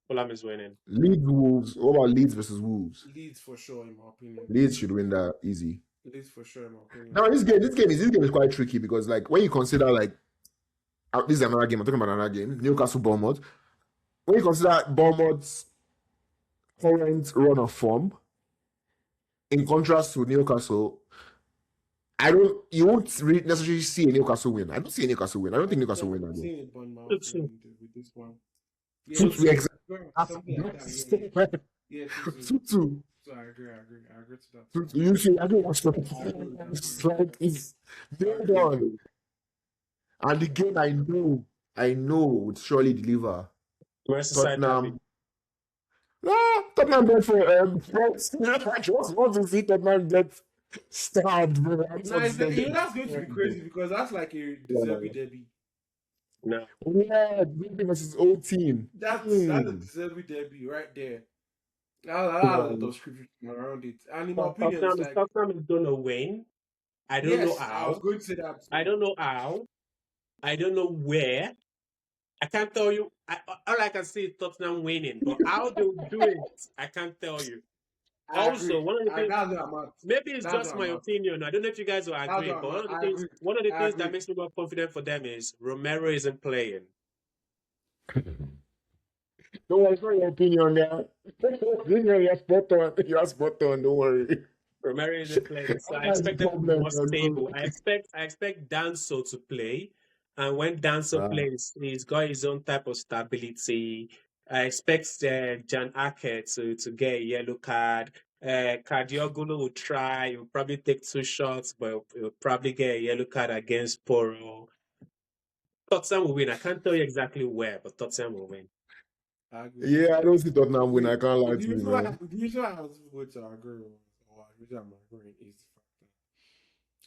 Fulham is winning. Leeds Wolves. What about Leeds versus Wolves? Leeds for sure, in my opinion. Leeds should win that easy. Leeds for sure, in my opinion. Now this game is quite tricky because like when you consider like this is another game. I'm talking about another game. Newcastle Bournemouth. When you consider Bournemouth's current run of form, in contrast to Newcastle, you won't really necessarily see a Newcastle win. I don't see a Newcastle win. I don't think Newcastle win that game. With this one. Yeah, 2-2. Yeah, 2-2. So I agree to that. You see, I think that's like it's dead on. And the game I know would surely deliver. Merseyside Derby. Tottenham Brentford. I just want to see Tottenham get stabbed, bro. That's going to be crazy because that's like a derby. No. Yeah, Derby versus old team. That's a derby right there. I lot of scripture around it. And in my opinion, Tottenham is going to win. I don't know how. I was going to say that. I don't know how. I don't know where. I can't tell you. All I can see is Tottenham winning, but how they'll do it, I can't tell you. Also, one of the things, maybe it's just my opinion. I don't know if you guys will agree, but one of the things that makes me more confident for them is Romero isn't playing. Don't worry, it's not your opinion there. You are spot on, don't worry. Romero isn't playing, so I expect them to be more stable. I expect Danso to play. And when Danso plays, he's got his own type of stability. I expect Jan Ake to get a yellow card. Kadioglu will try. He'll probably take 2 shots, but he'll probably get a yellow card against Poro. Tottenham will win. I can't tell you exactly where, but Tottenham will win. Yeah, I don't see Tottenham win. I can't lie to you, man. The reason I was going to agree is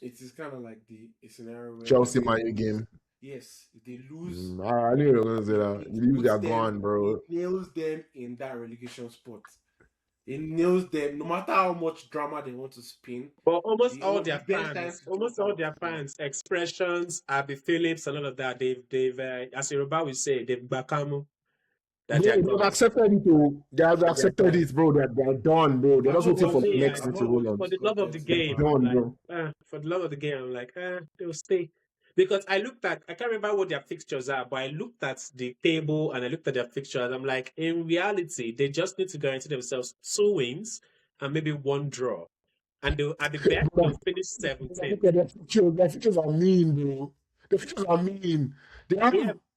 it is kind of like the scenario where Chelsea Man U game. Yes, if they lose. I knew you were going to say that. You lose, they're gone, bro. It nails them in that relegation spot. It nails them no matter how much drama they want to spin. But almost all The their best time fans, to jump out. expressions, Abby Phillips, and all of that, they've as Yoruba will say, they've bakamu that Bro, they're they've gone. accepted it, too. They have They're accepted gone. it, bro. They're done, bro. They're just waiting For for the me, next thing to roll for on. the love of the game, They're I'm done, like, bro. for the love of the game, I'm like, they'll stay. Because I can't remember what their fixtures are, but I looked at the table and I looked at their fixtures. I'm like, in reality, they just need to guarantee themselves 2 wins and maybe 1 draw. And at the best, they'll finish 17th. Look at their features. Their features are mean, bro. The features are mean. They have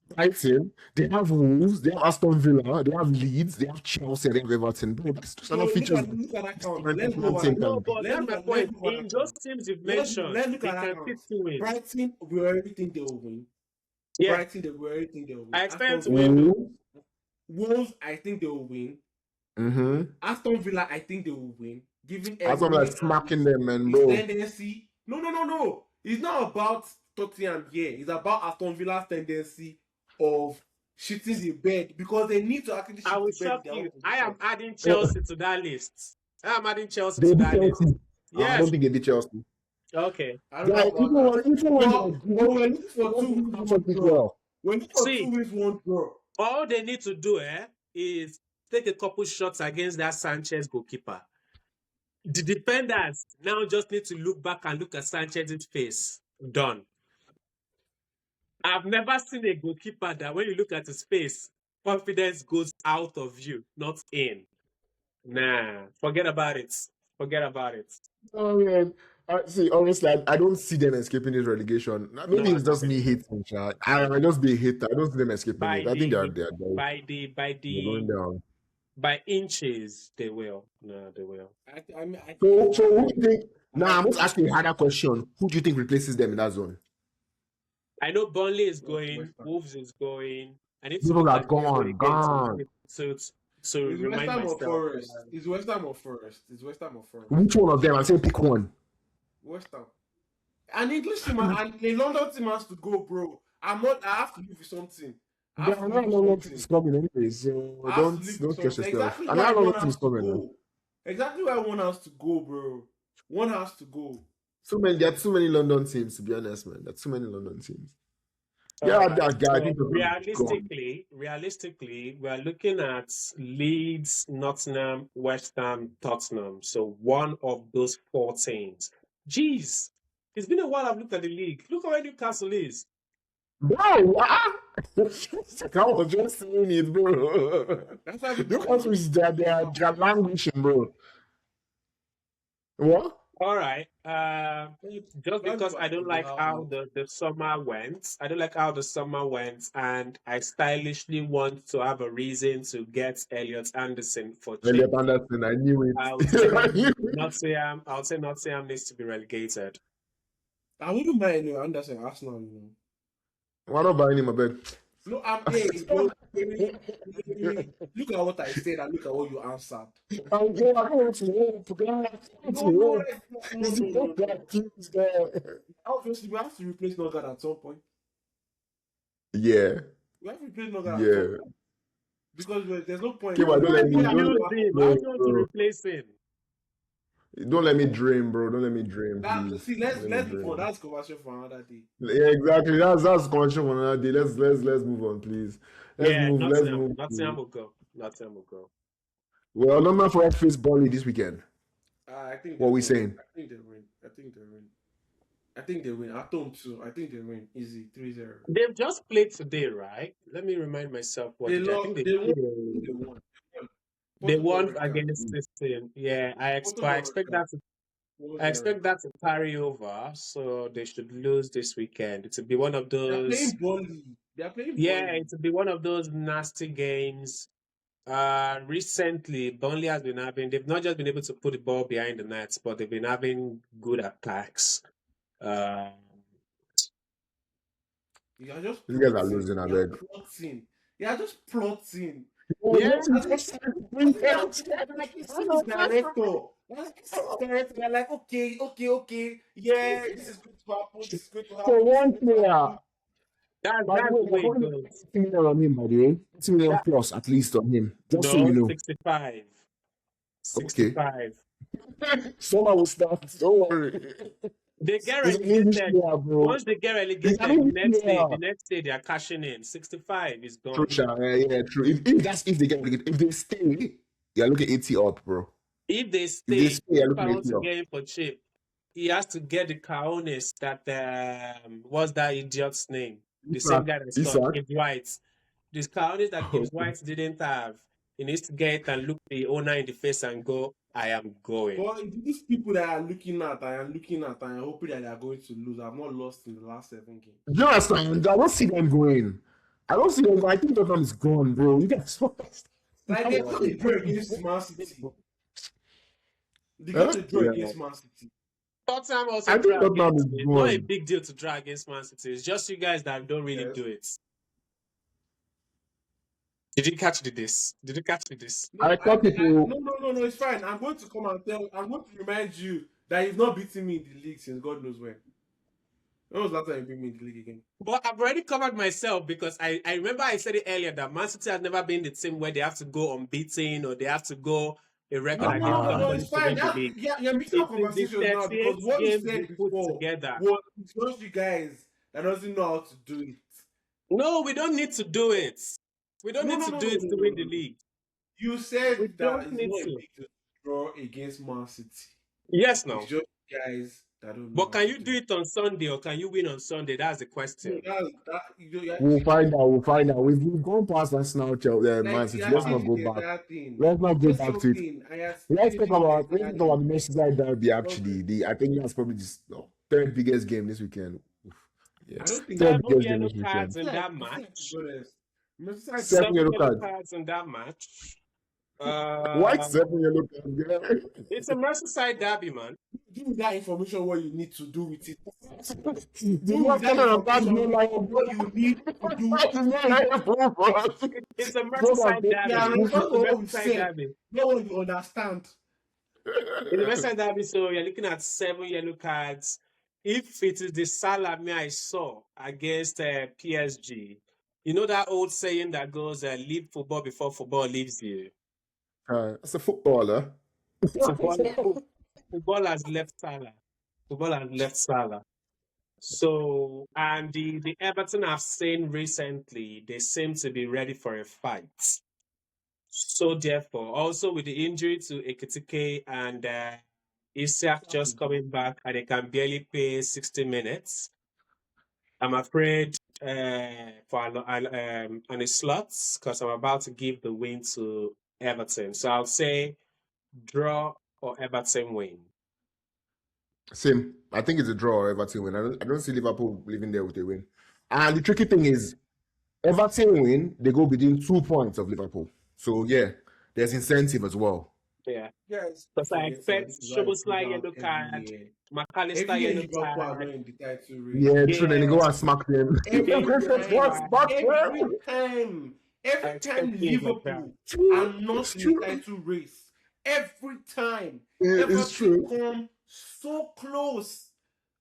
Yeah, Brighton, they have Wolves, they have Aston Villa, they have Leeds, they have Chelsea, and they have Everton. Bro, these So are features. look at that count. Let's Let's go over that go. no, count. but that's my point. In Let's those teams you've mentioned, look they at that can count. pick 2 wins. Brighton, we already think they will win. Yeah, Brighton, we already think they will win. I expect them to Aston win. Wolves, Wolves, I think they will win. Aston Villa, I think they will win. Giving As I'm like smacking them, man, his bro. tendency. No. It's not about Tottenham here. It's about Aston Villa's tendency of shitting the bed because they need to actually shit I will the bed. shock in their you. own I am position. adding Chelsea to that list. I am adding Chelsea They to beat that list. Chelsea. I Yes. don't think they beat Chelsea. Okay. I don't know Yeah, about even that. when But we're looking for 2 wins, 1 draw. well. We're looking for See. 2 wins, 1 draw. All they need to do is take a couple shots against that Sanchez goalkeeper. The defenders now just need to look back and look at Sanchez's face. Done. I've never seen a goalkeeper that when you look at his face, confidence goes out of you, not in. Nah, forget about it. Forget about it. Oh man. See, honestly, I don't see them escaping this relegation. Maybe it's just me hating. I just be a hater. I don't see them escaping it. I think they're going down. By inches, they will. No, they will. So who do you think? Now, I'm going to ask you a harder question. Who do you think replaces them in that zone? I know Burnley is going, Wolves is going. I need to People look are at gone. to remind myself. It's West Ham or Forest. Which one of them? I'm saying pick one. West Ham. An English team and a London team has to go, bro. I have to live with something. London team is coming anyway, so don't stress yourself. Another London team is coming. Exactly where one has to go, bro. One has to go. There are too many London teams, to be honest, man. There are too many London teams. Yeah, that guy. Realistically, we are looking at Leeds, Nottingham, West Ham, Tottenham. So one of those 4 teams. Jeez, it's been a while I've looked at the league. Look how where Newcastle is. Bro, I was just saying it, bro. Newcastle is they're languishing, bro. What? All right. Just because I don't like how the summer went. I don't like how the summer went, and I stylishly want to have a reason to get Elliot Anderson for cheap. Elliot Anderson, I knew it. I'll say Nottingham needs to be relegated. I wouldn't mind Anderson Arsenal, you know. Why not buying him a bed? No, I'm look at what I said and look at what you answered. Obviously, we have to replace Nogard at some point. Yeah. We have to replace Nogard at some point. Because there's no point. Don't let me to replace him. Don't let me dream, bro. Don't let me dream. Let's move on. That's conversation for another day. Yeah, exactly. That's conversation for another day. Let's move on, please. Let's move. Nottingham will go. Well, number 4 face Burnley this weekend. I think. What are we saying? I think they win. At home too. I think they win. Easy 3-0. They've just played today, right? Let me remind myself what they won. They won against this team. Yeah, I expect that to carry over. So they should lose this weekend. It will be one of those. They're playing Burnley. Yeah, it will be one of those nasty games. Recently, Burnley has been having. They've not just been able to put the ball behind the nets, but they've been having good attacks. You are just. These guys are losing, I beg. You are just plotting. Yeah, They're like, okay. Yeah, this is good to happen. For one player. That's the way it goes. $60 million on him, by the way. $60 million plus at least on him. Just so you know. 65. Okay. 65. Someone will start. Don't worry. They get He's an English relegated. player, bro. Once they get He's an relegated, English player. the next day they are cashing in. 65 is True, gone. Sha. Yeah, true. If they get relegated, if they stay, you're looking 80 up, bro. If they If they stay, stay, you're if I looking want 80 to up. get him for cheap, he has to get the Caones that what's that idiot's name? The same guy that scored, Isak. Gibbs White. This Caones that Gibbs White didn't have. He needs to get it and look the owner in the face and go, I am going. But these people that are looking at, I am looking at, and hoping that they are going to lose. I've not lost in the last 7 games. Do you understand? I don't see them going. I don't see them going. I think Tottenham is gone, bro. You guys fucked. Like they got a draw against Man City. They got a draw against Man City. Tottenham also I think draw Tottenham against. is It's not a gone. big deal to draw against Man City. It's just you guys that don't really Yes. do it. Did you catch this? Did you catch this? I thought people. No, it's fine. I'm going to come and I'm going to remind you that you've not beaten me in the league since God knows when. When was the last time you beat me in the league again? But I've already covered myself because I remember I said it earlier that Man City has never been the team where they have to go unbeaten or they have to go a record against No, somebody it's to fine. win the league. Yeah, you're mixing up It is conversations the now because 38 what you games said we put before together. was it's just you guys that doesn't know how to do it. No, we don't need to do it. We don't need to do it to win the league. You said We that don't it's need not a to. big deal to draw against Man City. Yes, no. It's just guys that don't know. But how can to you do it on Sunday or can you win on Sunday? That's the question. We'll find out. We've gone past that now, Man City. Let's not go back. Let's not go back to it. Let's talk about the Merseyside Derby. Actually, I think that's probably the third biggest game this weekend. Yeah, I don't think third Seven biggest game yellow this cards weekend. in that match. Merseyside Seven yellow cards. cards in that match. Why 7 yellow cards? It's a Merseyside derby, man. give me that information what you need to do with it. The one Cannon&Crowd no like What you need to do. It's a Merseyside derby. Yeah, It's that's a what we Merseyside said. derby. No one will understand. In the Merseyside derby, so you're looking at 7 yellow cards. If it is the Salah I saw against PSG, you know that old saying that goes, leave football before football leaves you. That's a footballer. Football has left Salah. Football has left Salah. So, and the Everton I've seen recently, they seem to be ready for a fight. So therefore, also with the injury to Ekitike and Isak just coming back and they can barely play 60 minutes, I'm afraid on the slots because I'm about to give the win to Everton. So I'll say draw or Everton win. Same. I think it's a draw or Everton win. I don't see Liverpool living there with a win. And the tricky thing is, Everton win, they go within 2 points of Liverpool. So yeah, there's incentive as well. Yeah. Yes. Because I expect Szoboszlai yellow card, McAllister Every year yellow Liverpool are card. not in the title race. Yeah, true. Then they go and smack them. Every time Liverpool are not in the title race. Every time. It's true. Come so close.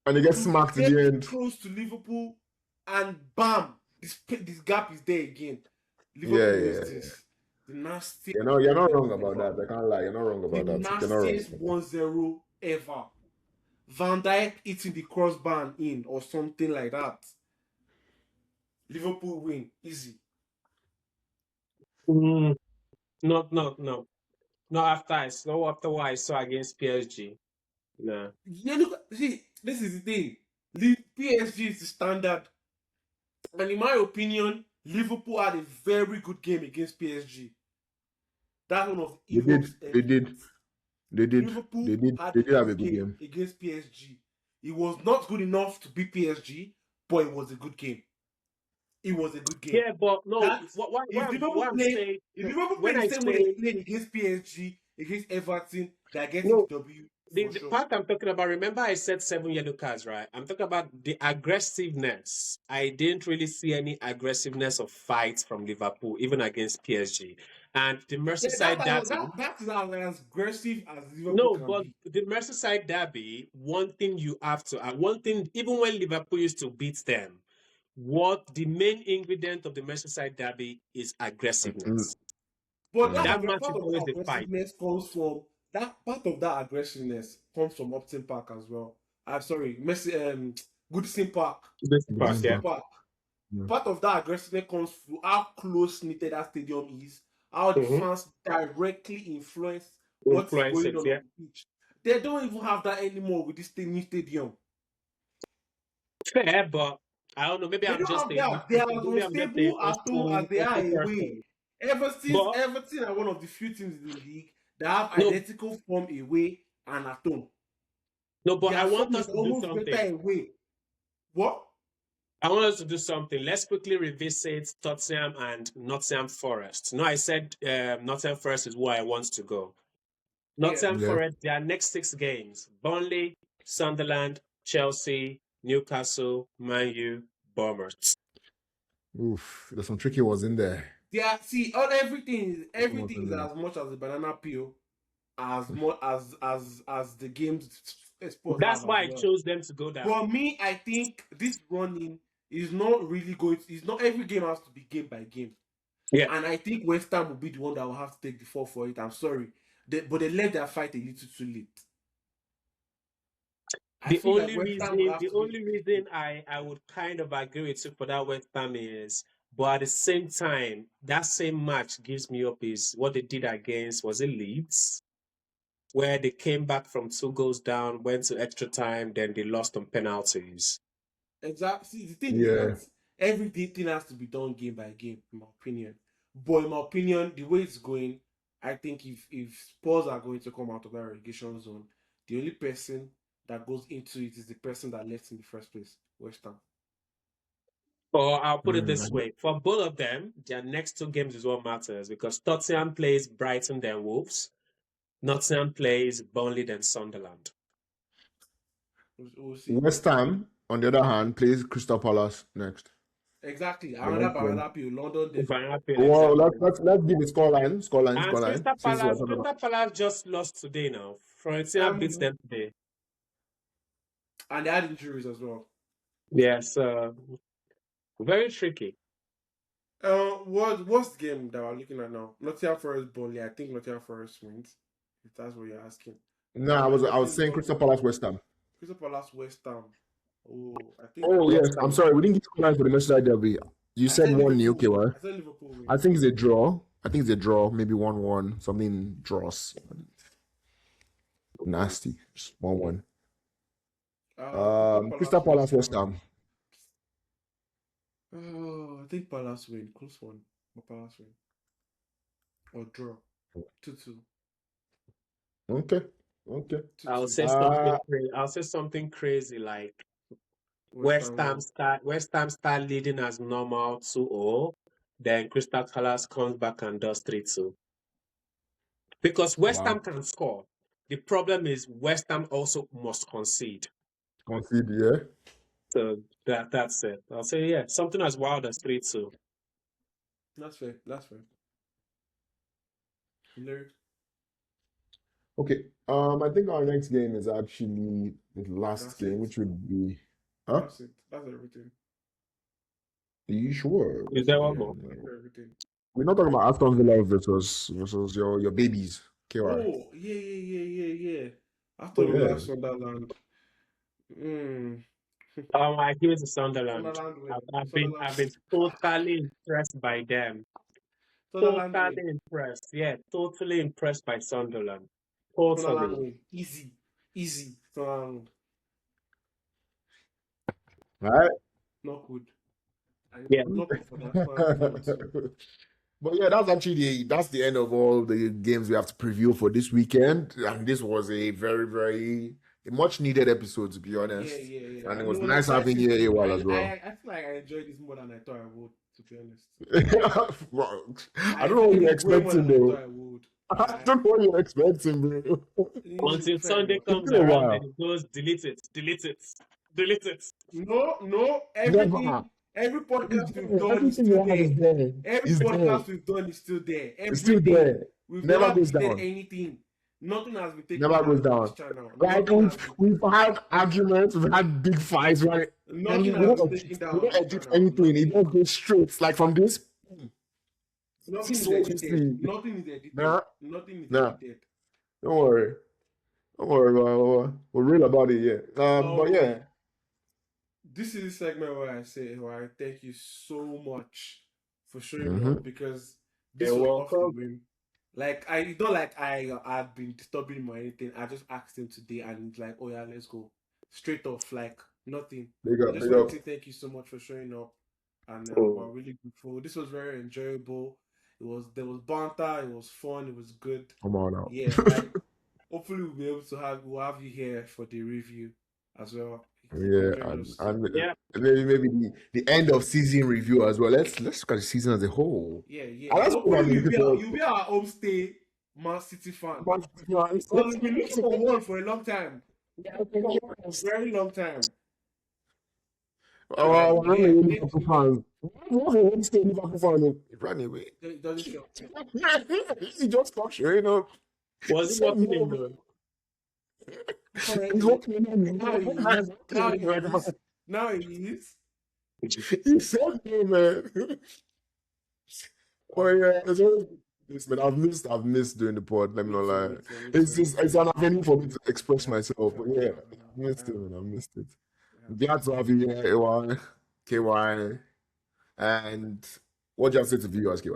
And they get smacked in the end. Close to Liverpool, and bam, this gap is there again. Liverpool is this. The nasty. You're not wrong about that. I can't lie. You're not wrong about the that. The nastiest 1-0 ever. Van Dijk hitting the crossbar in or something like that. Liverpool win easy. No. Not after what I saw against PSG. No. Yeah, look. See, this is the thing. PSG is the standard, and in my opinion, Liverpool had a very good game against PSG. That's one of They did. Liverpool They did have a good game against PSG. It was not good enough to beat PSG, but it was a good game. It was a good game. Yeah, but no. If Liverpool played the same way they played against PSG, against Everton, they get the W. The part I'm talking about, remember I said 7 yellow cards, right? I'm talking about the aggressiveness. I didn't really see any aggressiveness of fights from Liverpool, even against PSG. And the Merseyside derby. That's as aggressive as Liverpool. No, but the Merseyside derby, one thing, even when Liverpool used to beat them, what the main ingredient of the Merseyside derby is aggressiveness. But that match is always a fight. Comes from that part of that aggressiveness comes from Upton Park as well. I'm sorry, Goodison Park. This part, Goodison yeah. Goodison Park. Yeah. Part of that aggressiveness comes from how close knitted that stadium is, how the Mhm. fans directly influence what's Influence going it, on yeah. the pitch. They don't even have that anymore with this new stadium. Fair, but I don't know. Maybe They I'm don't just have a that. They are as maybe I'm just a unstable at home as they old are school away. person. But Everton are one of the few teams in the league that have no, identical form away and at home. no, but I Their want form us is to do almost better something. away. What? I want us to do something. Let's quickly revisit Tottenham and Nottingham Forest. No, I said Nottingham Forest is where I want to go. Yeah. Nottingham Yeah. Forest, their next 6 games: Burnley, Sunderland, Chelsea, Newcastle, Man U, Bournemouth. Oof, there's some tricky ones in there. Yeah, see, everything What's in is there? as much as a banana peel as much as the games Spurs That's have why as I well. chose them to go down. For me, I think this running is not really going to, it's not every game has to be game by game. Yeah. And I think West Ham will be the one that will have to take the fall for it. I'm sorry. But they let their fight a little too late. I The feel like only West Ham will have to be reason I would kind of agree with you for that West Ham is, but at the same time, that same match gives me up is what they did against, was it Leeds? Where they came back from 2 goals down, went to extra time, then they lost on penalties. exactly. See, the thing is Yeah. that everything has to be done game by game, in my opinion. But in my opinion, the way it's going, I think if Spurs are going to come out of that relegation zone, the only person that goes into it is the person that left in the first place, West Ham. Or I'll put it this way: for both of them, their next 2 games is what matters, because Tottenham plays Brighton then Wolves, Nottingham plays Burnley then Sunderland. We'll see. West Ham, on the other hand, plays Crystal Palace next. Exactly. The Another next game. banana peel, London Derby. Well, Exactly. let's give it scoreline. And Since we're talking Crystal about Palace just lost today now. Fiorentina beats them today. And they had injuries as well. Yes, very tricky. What's the game that we're looking at now? Nottingham Forest Burnley. I think Nottingham Forest wins. If that's what you're asking. no, I was saying Crystal Palace West Ham. Crystal Palace West Ham. Oh, I think. Oh yes, I'm sorry, we didn't get scoreline for the Merseyside Derby. You said 1-0, okay, right? I said Liverpool win. I think it's a draw. Maybe 1-1, something draws. Nasty. Just 1-1. Crystal Palace West Ham. Oh, I think Palace win. Close one. But Palace win. Or draw. 2-2. Okay. 2-2. I'll say something crazy like West Ham start leading as normal 2-0. Then Crystal Palace comes back and does 3-2. Because West Ham can score. The problem is West Ham also must concede. Concede, yeah. So that's it. I'll say, yeah, something as wild as 3-2. That's fair. Lyric. Okay. I think our next game is actually the last game, which would be. Huh? That's it. That's everything. Are you sure? Is there one more? That's everything. We're not talking about Aston Villa versus your babies. KY. Oh, yeah. After Villa, Sunderland. I give it to Sunderland. Sunderland win. I've been totally impressed by them. Sunderland Totally win. impressed. Yeah, totally impressed by Sunderland. Sunderland Totally. win. Easy. Sunderland. Right? Not good. Yeah. Not good for that. But yeah, that's the end of all the games we have to preview for this weekend. And this was a very, very much needed episode, to be honest. Yeah. And it was nice having you here as well. I feel like I enjoyed this more than I thought I would, to be honest. Well, I don't know what you're expecting, though. I don't know what you're expecting, bro. Until Sunday comes been a around, while. and it goes delete it. No, every podcast we've done is Everything still you have is there. there. Every It's podcast there. we've done is still there. It's still there. We've Never never goes deleted down. anything. Nothing has been taken Never out goes of down. this channel. Like we've had arguments, we've had big fights, right? Nothing And we has don't been taken down. we don't edit anything. It just goes straight. Like from this. Nothing is So edited. easy. Nothing is edited. Nah. Nothing is Nah. edited. Don't worry. Don't worry. We're real about it, yeah. But Oh, yeah. this is the segment where I say, where I thank you so much for showing Mm-hmm. up because this You're was off the welcome. whim. Like I not like I had been disturbing him or anything. I just asked him today and he's like, oh yeah, let's go. Straight off, like nothing. Big I up, just big want up. to say thank you so much for showing up, and we're Mm. really grateful. This was very enjoyable. There was banter, it was fun, it was good. Come on now. Yeah, and hopefully we'll have you here for the review as well. You can Yeah, join us. and Yeah. maybe the end of season review as well. Let's look at the season as a whole. Yeah. And And that's what hopefully I'm looking forward you'll be our homestay Man City fan. to. Because we've been looking for one for a long time. Very long time. Oh, I'm Yeah, a thank Liverpool you. fan. I'm still a Liverpool fan. He ran away. It doesn't show. He just stopped showing up. Was it working in though? He's walking Now he is. Now he in. is. Now he is. He's so good, man. Oh yeah, it's always this man. I've missed doing the pod. Let me not lie. It's an avenue for me to express myself. But yeah, I missed it, man. I missed it. Glad to have you here, AY, KY, and what do you have to say to viewers, KY?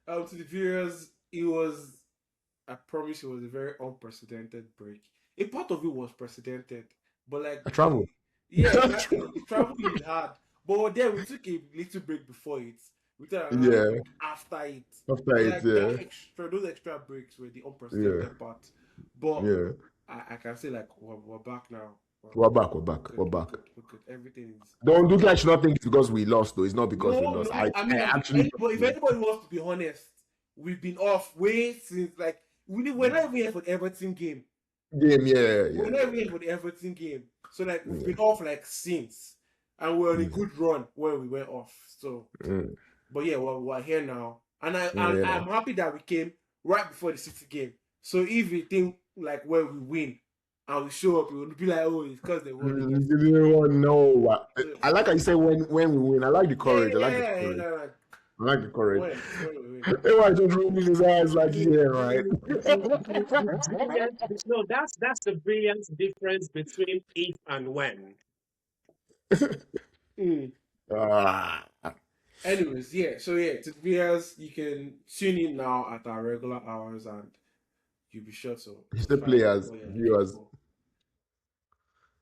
To the viewers, I promise it was a very unprecedented break. A part of it was precedented, but like I traveled. yeah, exactly. The travel is hard. But then we took a little break before it. We took another Yeah, break after it. after So it, like those extra breaks were the unprecedented part. But yeah. I can say like we're back now. We're back. We're Good, back. we're good. Everything is Don't do guys should not think it's because we lost though. It's not because we no, lost. no. I I mean, actually if anybody wants to be honest, we've been off way since like we're not even here for the Everton game. game, We're not even here for the Everton game. So like we've been off like since, and we're on a good run when we went off. So, Mm. but yeah, we're here now, and Yeah. I'm happy that we came right before the City game. So if we think like where we win and we show up, we will be like, oh, it's because they won. You didn't want to know. I like how you say when we win. I like the courage. I like the courage. Yeah. I like the courage. When. Everyone just rolling his eyes like, yeah, right. No, that's the brilliant difference between if and when. Ah, Anyways, yeah. So yeah, to the viewers, you can tune in now at our regular hours, and you'll be sure to. you said players, viewers.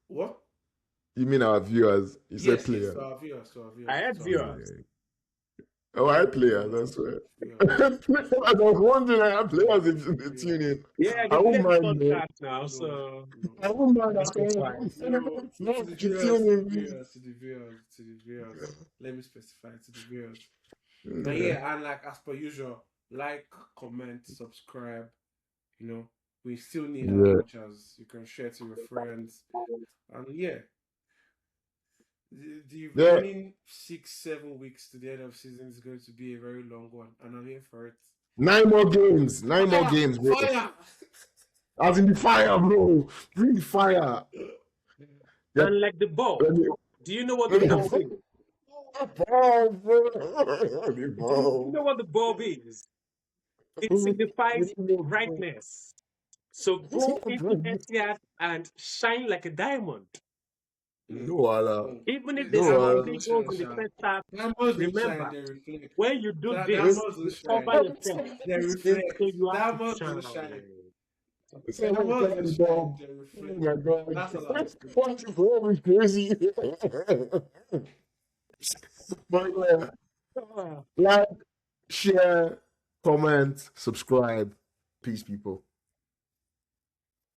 What? You mean our viewers? You said Yes, players. to our viewers. I had to our viewers. Oh, I had players. That's right. I was wondering, I had players if they tune in. Yeah, I I won't get mind, the man. podcast now, so I won't mind. That's I fine. No, to the viewers. Let me specify to the viewers. But yeah, and like as per usual, like, comment, subscribe. You know, we still need as much as you can share to your friends. And yeah, the remaining 6-7 weeks to the end of season is going to be a very long one, and I'm here for it. 9 more games. 9 more games, bro. Fire! As in the fire, bro. Bring the fire. Yeah. and like the ball. Do you know what the Let me ball have- is? Ball, bro. The You ball. know what the bulb is? It signifies brightness. So go into Etihad and shine like a diamond. No, Allah. Even if No, there's uh, something goes in the first half, remember, when you do this, Diamonds will you shine. cover yourself. They reflect. So you have Diamonds to will shine. shine. Diamonds will shine, They Oh reflect. my God. That's a lot. What's wrong with crazy? But yeah, like, share, comment, subscribe. Peace, people.